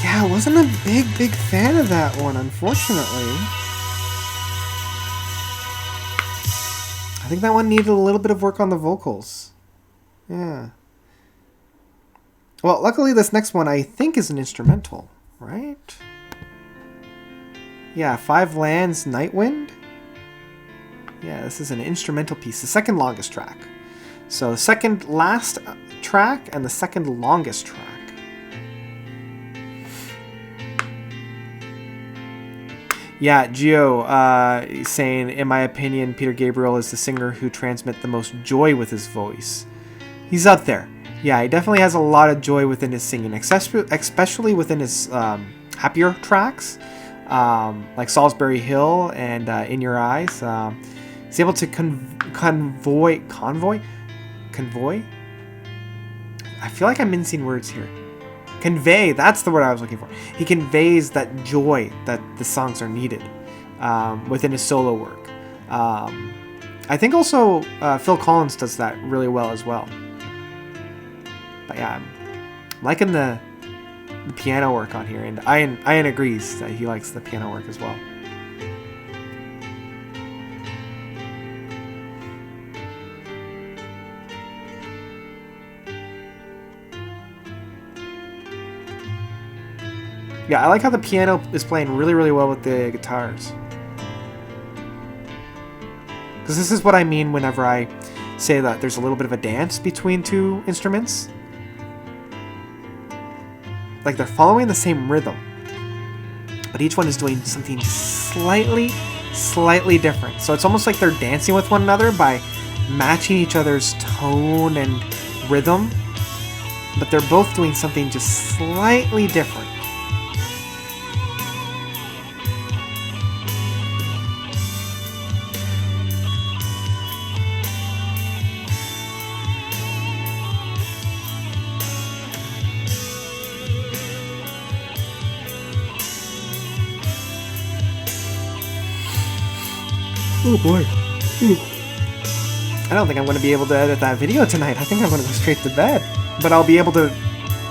I wasn't a big fan of that one, unfortunately. I think that one needed a little bit of work on the vocals. Yeah. Well, luckily this next one I think is an instrumental, right? Yeah, 5 Lands, Nightwind. Yeah, this is an instrumental piece, the second longest track. So the second last track and the second longest track. Yeah, Gio saying, in my opinion, Peter Gabriel is the singer who transmits the most joy with his voice. He's up there. Yeah, he definitely has a lot of joy within his singing, especially within his happier tracks, like Salisbury Hill and In Your Eyes. He's able to convoy. I feel like I'm mincing words here. Convey, that's the word I was looking for. He conveys that joy that the songs are needed within his solo work. I think also Phil Collins does that really well as well. But yeah, I'm liking the piano work on here, and Ian agrees that he likes the piano work as well. Yeah, I like how the piano is playing really, really well with the guitars. Because this is what I mean whenever I say that there's a little bit of a dance between two instruments. Like they're following the same rhythm, but each one is doing something slightly different. So it's almost like they're dancing with one another by matching each other's tone and rhythm, but they're both doing something just slightly different. Oh boy. I don't think I'm going to be able to edit that video tonight. I think I'm going to go straight to bed. But I'll be able to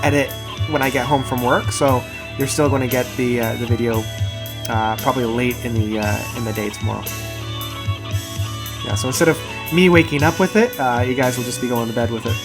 edit when I get home from work, so you're still going to get the video probably late in the day tomorrow. Yeah, so instead of me waking up with it, you guys will just be going to bed with it.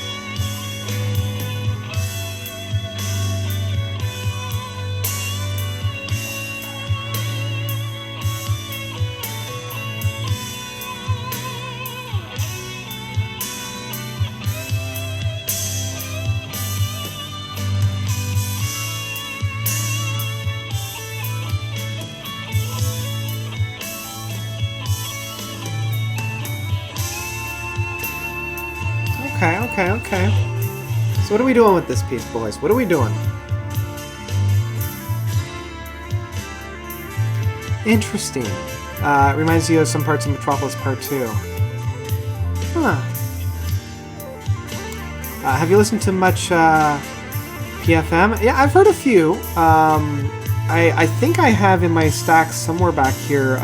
Okay. So what are we doing with this piece, boys? What are we doing? Interesting. Reminds you of some parts of Metropolis Part 2. Huh. Have you listened to much PFM? Yeah, I've heard a few. I think I have in my stack somewhere back here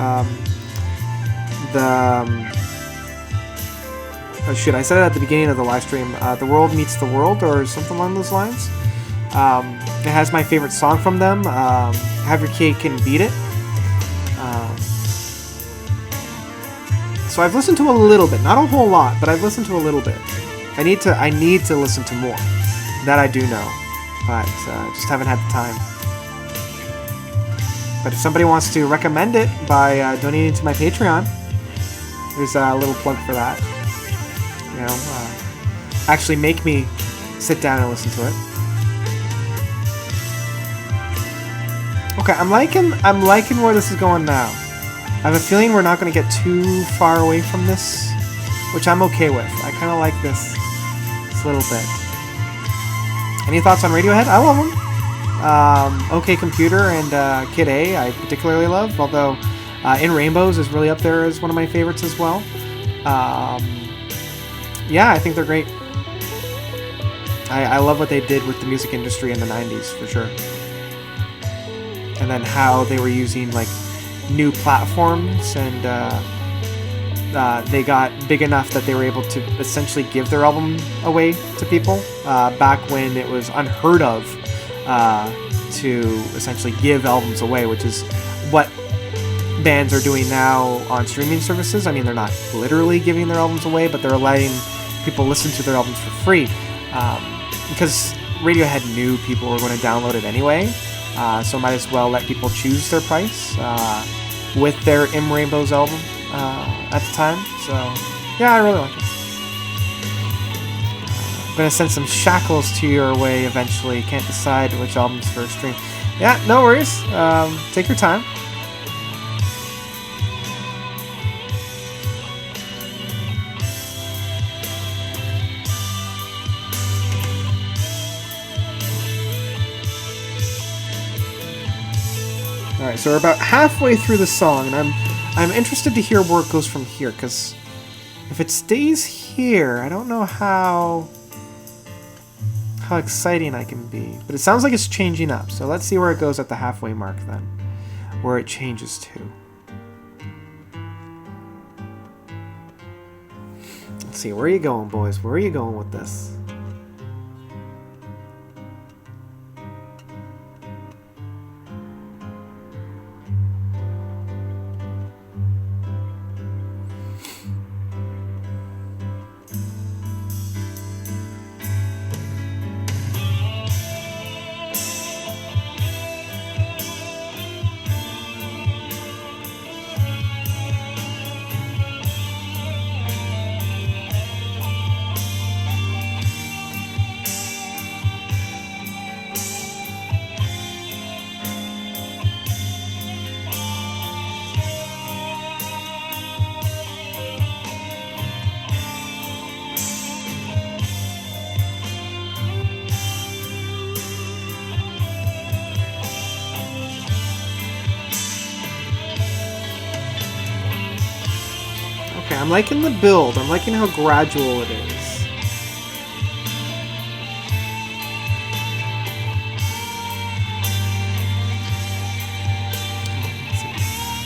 oh shit, I said it at the beginning of the live stream. The World Meets the World, or something along those lines. It has my favorite song from them, Have Your Cake and Beat It. So I've listened to a little bit, not a whole lot, but I've listened to a little bit. I need to listen to more. That I do know, but just haven't had the time. But if somebody wants to recommend it by donating to my Patreon, there's a little plug for that. You know, actually make me sit down and listen to it. Okay, I'm liking where this is going now. I have a feeling we're not going to get too far away from this, which I'm okay with. I kind of like this little bit. Any thoughts on Radiohead? I love them. OK Computer and Kid A I particularly love, although In Rainbows is really up there as one of my favorites as well. Yeah, I think they're great. I love what they did with the music industry in the 90s, for sure. And then how they were using, like, new platforms, and they got big enough that they were able to essentially give their album away to people, back when it was unheard of to essentially give albums away, which is what bands are doing now on streaming services. I mean, they're not literally giving their albums away, but they're letting people listen to their albums for free, because Radiohead knew people were going to download it anyway, so might as well let people choose their price with their In Rainbows album at the time. So yeah, I really like it. I'm going to send some shackles to your way eventually. Can't decide which albums for a stream. Yeah, no worries. Take your time. Alright, so we're about halfway through the song, and I'm interested to hear where it goes from here, because if it stays here, I don't know how exciting I can be. But it sounds like it's changing up, so let's see where it goes at the halfway mark then. Where it changes to. Let's see, where are you going, boys? Where are you going with this? Okay, I'm liking the build. I'm liking how gradual it is.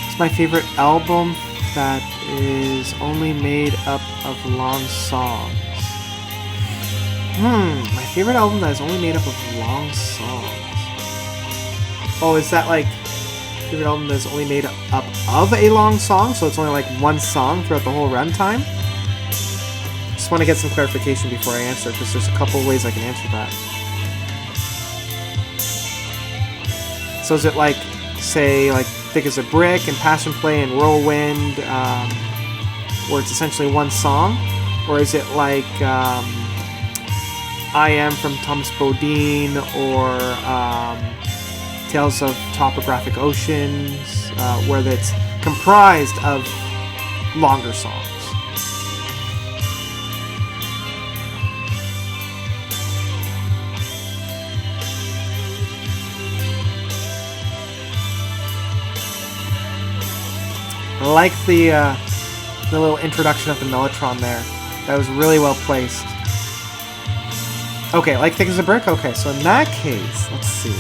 It's my favorite album that is only made up of long songs. My favorite album that is only made up of long songs. Oh, is that like favorite album that is only made up of a long song, so it's only like one song throughout the whole runtime? Just want to get some clarification before I answer, because there's a couple of ways I can answer that. So is it like, say, like Thick as a Brick and Passion Play and Whirlwind, where it's essentially one song? Or is it like I Am from Thomas Bodine, or Tales of Topographic Oceans, where it's comprised of longer songs? I like the little introduction of the Mellotron there. That was really well placed. Okay, like Thick as a Brick? Okay, so in that case, let's see.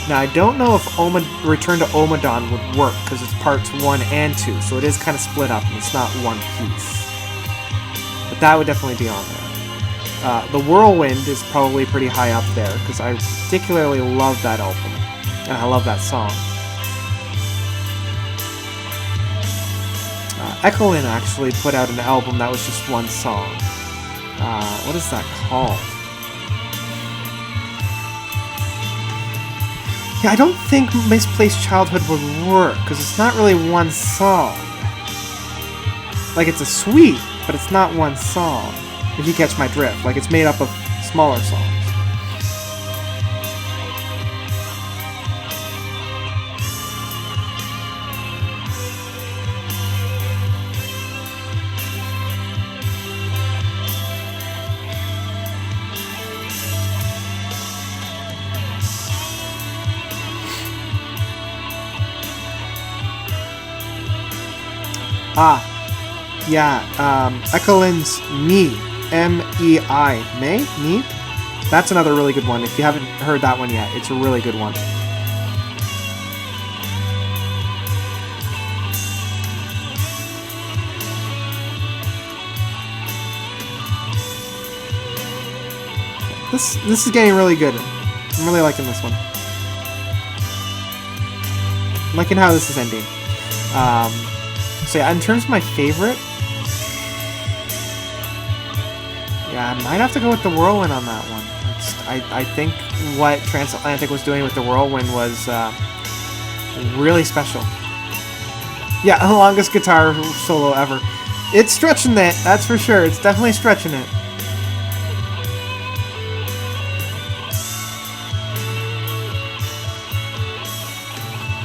Now, I don't know if Return to Omadon would work, because it's parts 1 and 2, so it is kind of split up, and it's not one piece. But that would definitely be on there. The Whirlwind is probably pretty high up there, because I particularly love that album, and I love that song. Echolin actually put out an album that was just one song. What is that called? Yeah, I don't think Misplaced Childhood would work, because it's not really one song. Like, it's a suite, but it's not one song, if you catch my drift. Like, it's made up of smaller songs. Echolin's Me, M-E-I, Me? That's another really good one. If you haven't heard that one yet, it's a really good one. This is getting really good. I'm really liking this one. I'm liking how this is ending. So yeah, in terms of my favorite, yeah, I might have to go with the Whirlwind on that one. I think what Transatlantic was doing with the Whirlwind was really special. Yeah, the longest guitar solo ever. It's stretching it, that's for sure. It's definitely stretching it.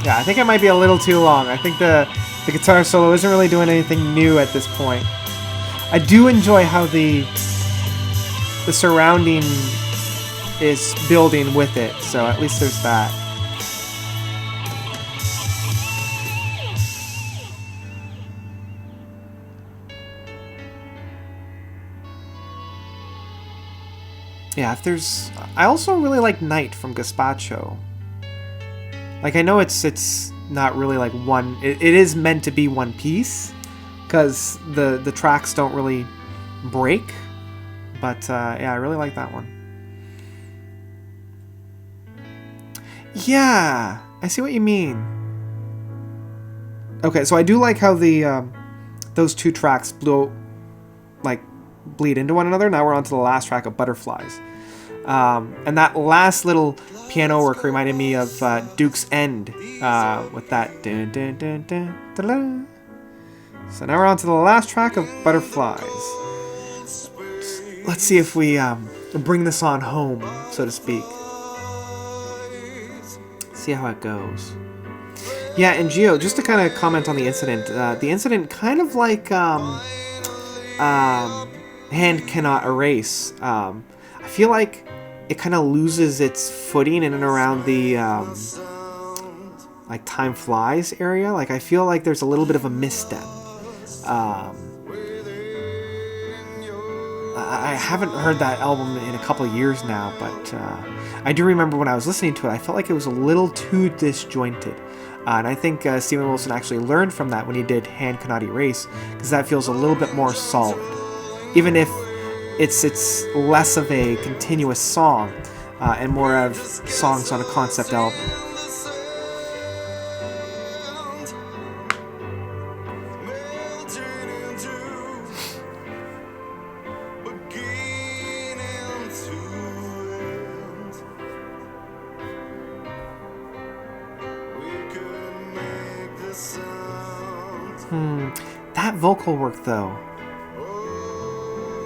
Yeah, I think it might be a little too long. I think the guitar solo isn't really doing anything new at this point. I do enjoy how the the surrounding is building with it, so at least there's that. Yeah, if there's... I also really like Night from Gazpacho. Like, I know it's not really like one... It is meant to be one piece, because the tracks don't really break. But, yeah, I really like that one. Yeah, I see what you mean. Okay, so I do like how the those two tracks bleed into one another. Now we're on to the last track of Butterflies. And that last little piano work reminded me of Duke's End with that. Dun, dun, dun, dun, dun, dun. So now we're on to the last track of Butterflies. Let's see if we bring this on home, so to speak. See how it goes. Yeah, and Gio, just to kind of comment on the incident kind of like Hand Cannot Erase. I feel like it kind of loses its footing in and around the like Time Flies area. Like, I feel like there's a little bit of a misstep. I haven't heard that album in a couple of years now, but I do remember when I was listening to it, I felt like it was a little too disjointed. And I think Steven Wilson actually learned from that when he did Hand Cannot Erase, because that feels a little bit more solid. Even if it's less of a continuous song and more of songs on a concept album. That vocal work, though.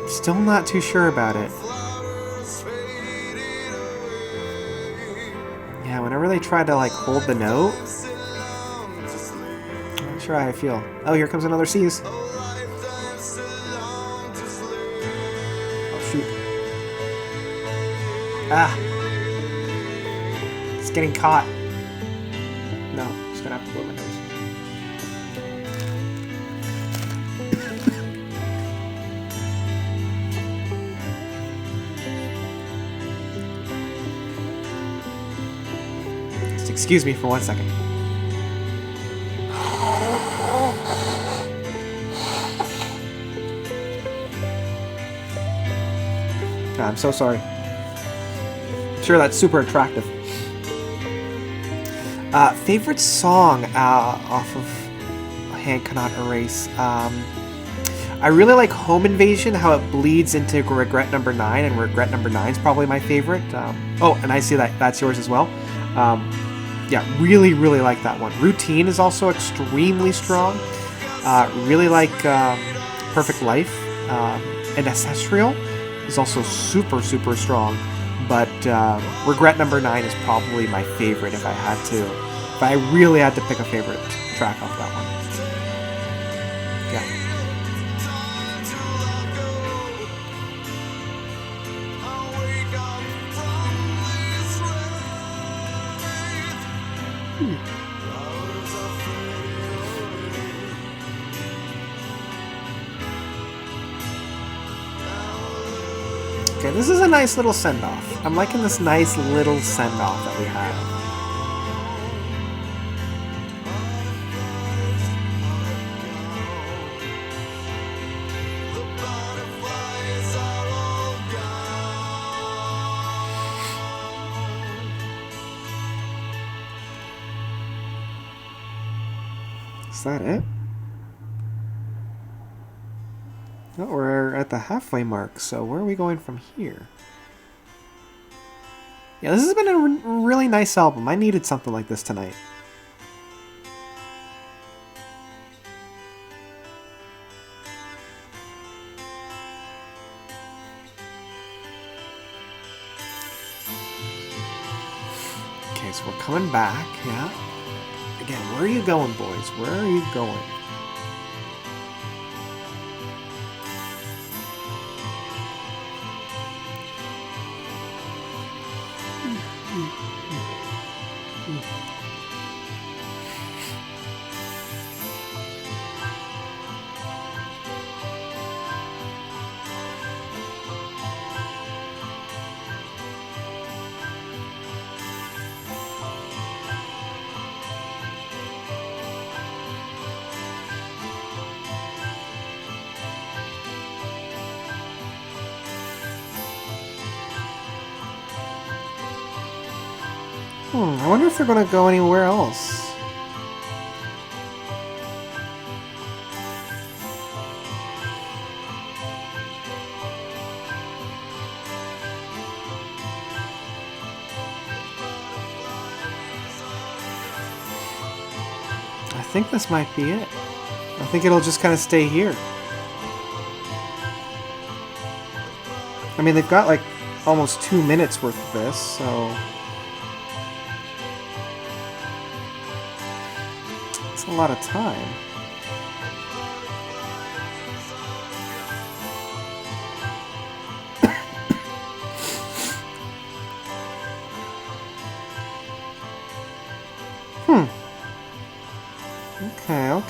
Still not too sure about it. Yeah, whenever they try to, like, hold the note, I'm not sure how I feel. Oh, here comes another C's. Oh, shoot. Ah. It's getting caught. No, I'm just gonna have to blow my nose. Excuse me for 1 second. I'm so sorry. I'm sure that's super attractive. Favorite song off of Hand Cannot Erase. I really like Home Invasion, how it bleeds into Regret Number 9, and Regret Number 9 is probably my favorite. Oh, and I see that's yours as well. Yeah, really, really like that one. Routine is also extremely strong. Really like Perfect Life. And Ancestral is also super, super strong. But Regret Number 9 is probably my favorite if I really had to pick a favorite track off that one. Yeah. Okay, this is a nice little send-off. I'm liking this nice little send-off that we have. Is that it? No, we're at the halfway mark, so where are we going from here? Yeah, this has been a really nice album. I needed something like this tonight. Okay, so we're coming back, yeah. Again, where are you going, boys? Where are you going? I wonder if they're going to go anywhere else. I think this might be it. I think it'll just kind of stay here. I mean, they've got like almost 2 minutes worth of this, so it's a lot of time.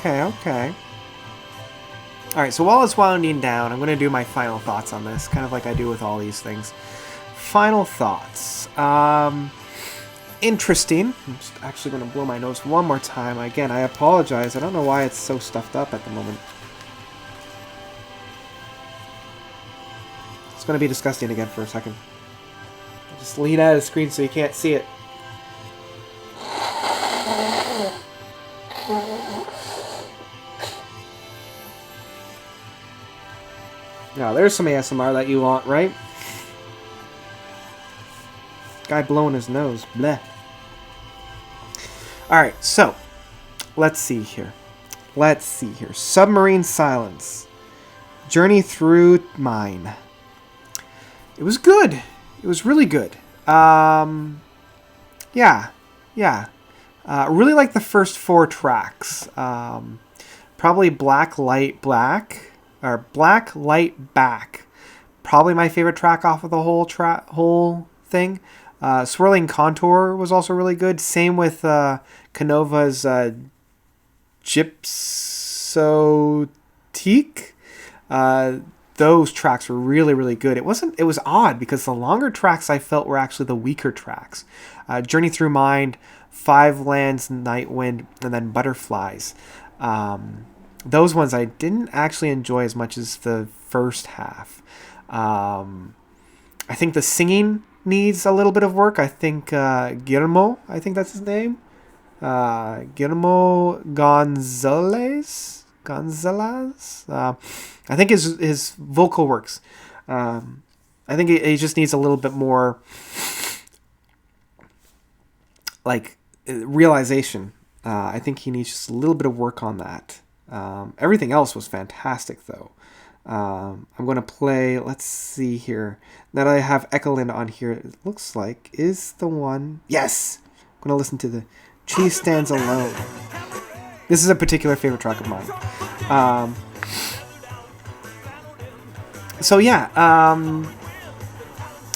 Okay. Alright, so while it's winding down, I'm going to do my final thoughts on this, kind of like I do with all these things. Final thoughts. Interesting. I'm just actually going to blow my nose one more time. Again, I apologize. I don't know why it's so stuffed up at the moment. It's going to be disgusting again for a second. Just lean out of the screen so you can't see it. Now, there's some ASMR that you want, right? Guy blowing his nose. Bleh. Alright, so, let's see here. Submarine Silence. Journey Through Mine. It was good. It was really good. Yeah. Really like the first 4 tracks. Probably Black, Light, Black. Or Black, Light, Back. Probably my favorite track off of the whole thing. Swirling Contour was also really good. Same with Canovas Gypsotique. Those tracks were really, really good. It was odd because the longer tracks I felt were actually the weaker tracks. Journey Through Mind, Five Lands, Night Wind, and then Butterflies. Those ones I didn't actually enjoy as much as the first half. I think the singing needs a little bit of work. I think Guillermo, I think that's his name. Guillermo Gonzalez. I think his vocal works. I think he just needs a little bit more like realization. I think he needs just a little bit of work on that. Everything else was fantastic, though. I'm going to play, let's see here. Now that I have Ekelin on here, it looks like is the one. Yes! I'm going to listen to the Cheese Stands Alone. This is a particular favorite track of mine. So yeah,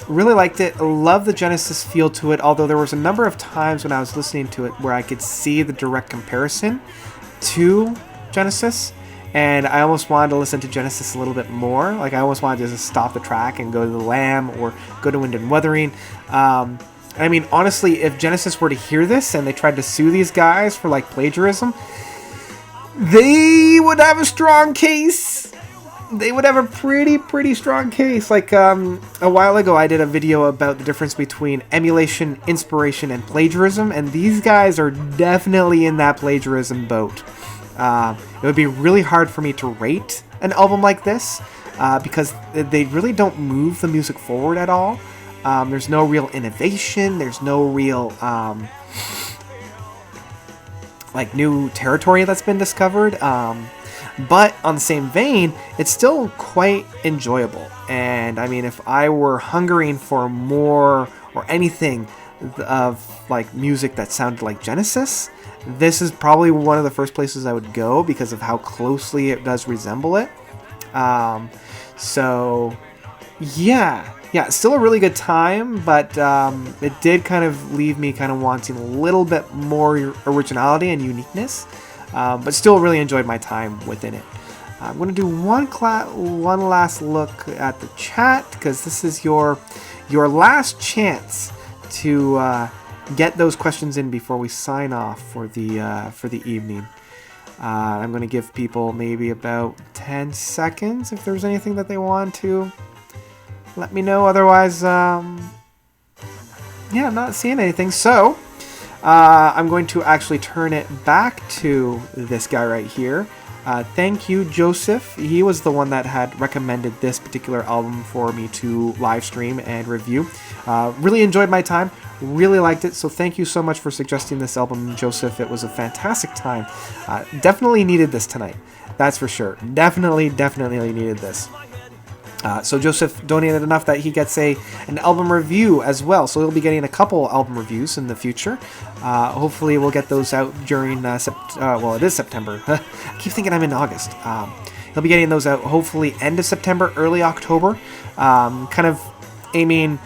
really liked it. Love the Genesis feel to it, although there was a number of times when I was listening to it where I could see the direct comparison to Genesis, and I almost wanted to listen to Genesis a little bit more. Like, I almost wanted to just stop the track and go to The Lamb or go to Wind and Wuthering. I mean, honestly, if Genesis were to hear this and they tried to sue these guys for, like, plagiarism, they would have a strong case. They would have a pretty strong case. Like, a while ago, I did a video about the difference between emulation, inspiration, and plagiarism, and these guys are definitely in that plagiarism boat. It would be really hard for me to rate an album like this because they really don't move the music forward at all. There's no real innovation. There's no real like new territory that's been discovered. But on the same vein, it's still quite enjoyable. And I mean, if I were hungering for more or anything of like music that sounded like Genesis, this is probably one of the first places I would go because of how closely it does resemble it. So yeah, still a really good time, but it did kind of leave me kind of wanting a little bit more originality and uniqueness, but still really enjoyed my time within it. I'm going to do one last look at the chat because this is your last chance to get those questions in before we sign off for the evening. I'm going to give people maybe about 10 seconds if there's anything that they want to let me know. Otherwise, yeah, I'm not seeing anything. So I'm going to actually turn it back to this guy right here. Thank you, Joseph. He was the one that had recommended this particular album for me to live stream and review. Really enjoyed my time. Really liked it. So thank you so much for suggesting this album, Joseph. It was a fantastic time. Definitely needed this tonight. That's for sure. Definitely needed this. So Joseph donated enough that he gets an album review as well. So he'll be getting a couple album reviews in the future. Hopefully we'll get those out during well, it is September. I keep thinking I'm in August. He'll be getting those out hopefully end of September, early October. Kind of aiming,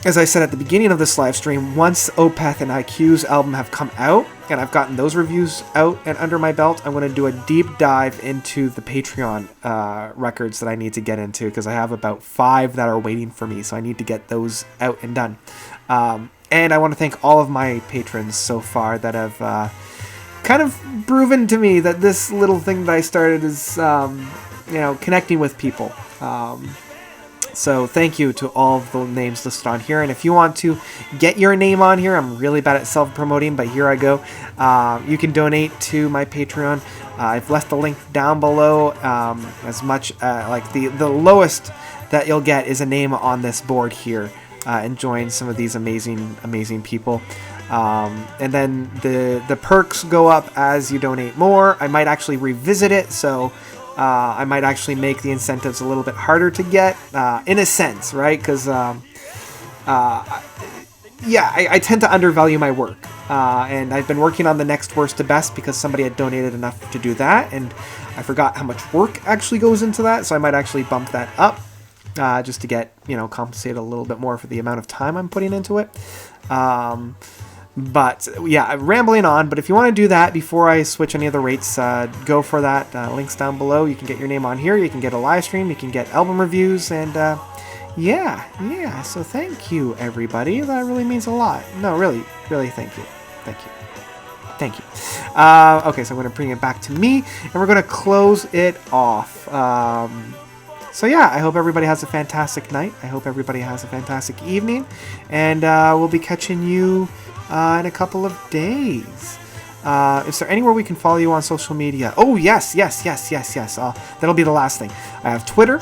as I said at the beginning of this live stream, once Opeth and IQ's album have come out and I've gotten those reviews out and under my belt, I'm going to do a deep dive into the Patreon records that I need to get into, because I have about 5 that are waiting for me, so I need to get those out and done. And I want to thank all of my patrons so far that have kind of proven to me that this little thing that I started is, connecting with people. So thank you to all of the names listed on here. And if you want to get your name on here, I'm really bad at self-promoting, but here I go. You can donate to my Patreon. I've left the link down below. As much like the lowest that you'll get is a name on this board here, and join some of these amazing people. And then the perks go up as you donate more. I might actually revisit it, so I might actually make the incentives a little bit harder to get, in a sense, right? Because, I tend to undervalue my work. And I've been working on the next worst to best because somebody had donated enough to do that, and I forgot how much work actually goes into that, so I might actually bump that up, just to get, compensated a little bit more for the amount of time I'm putting into it. But yeah, I'm rambling on, but if you want to do that before I switch any of the rates, go for that. Links down below. You can get your name on here. You can get a live stream. You can get album reviews. And yeah. So thank you, everybody. That really means a lot. No, really, thank you. Thank you. Okay, so I'm going to bring it back to me, and we're going to close it off. So yeah, I hope everybody has a fantastic night. I hope everybody has a fantastic evening. And we'll be catching you in a couple of days. Is there anywhere we can follow you on social media? Oh, yes. That'll be the last thing. I have Twitter.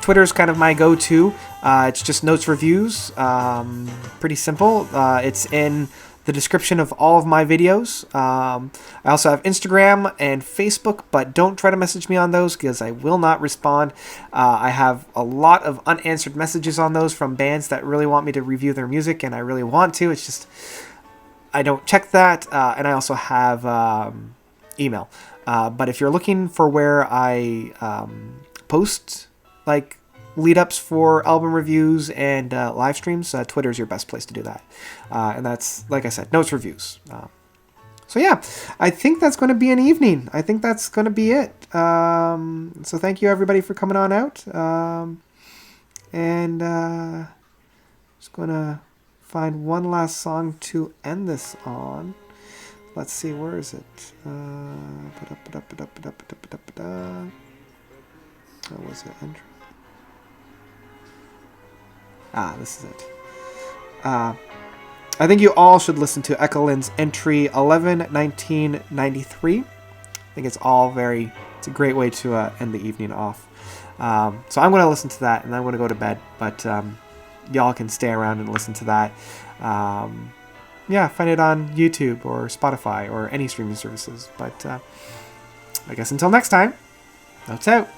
Twitter is kind of my go-to. It's just Notes Reviews. Pretty simple. It's in the description of all of my videos. I also have Instagram and Facebook, but don't try to message me on those because I will not respond. I have a lot of unanswered messages on those from bands that really want me to review their music, and I really want to. It's just I don't check that. And I also have email. But if you're looking for where I post like lead-ups for album reviews and live streams, Twitter is your best place to do that. And that's, like I said, Notes Reviews. So yeah, I think that's going to be an evening. I think that's going to be it. So thank you, everybody, for coming on out. And just going to find one last song to end this on. Let's see, where is it? What was it? Intro. This is it. I think you all should listen to Echolin's entry 11-1993. I think it's it's a great way to end the evening off. So I'm going to listen to that, and I'm going to go to bed, but y'all can stay around and listen to that. Find it on YouTube or Spotify or any streaming services. But I guess until next time, notes out.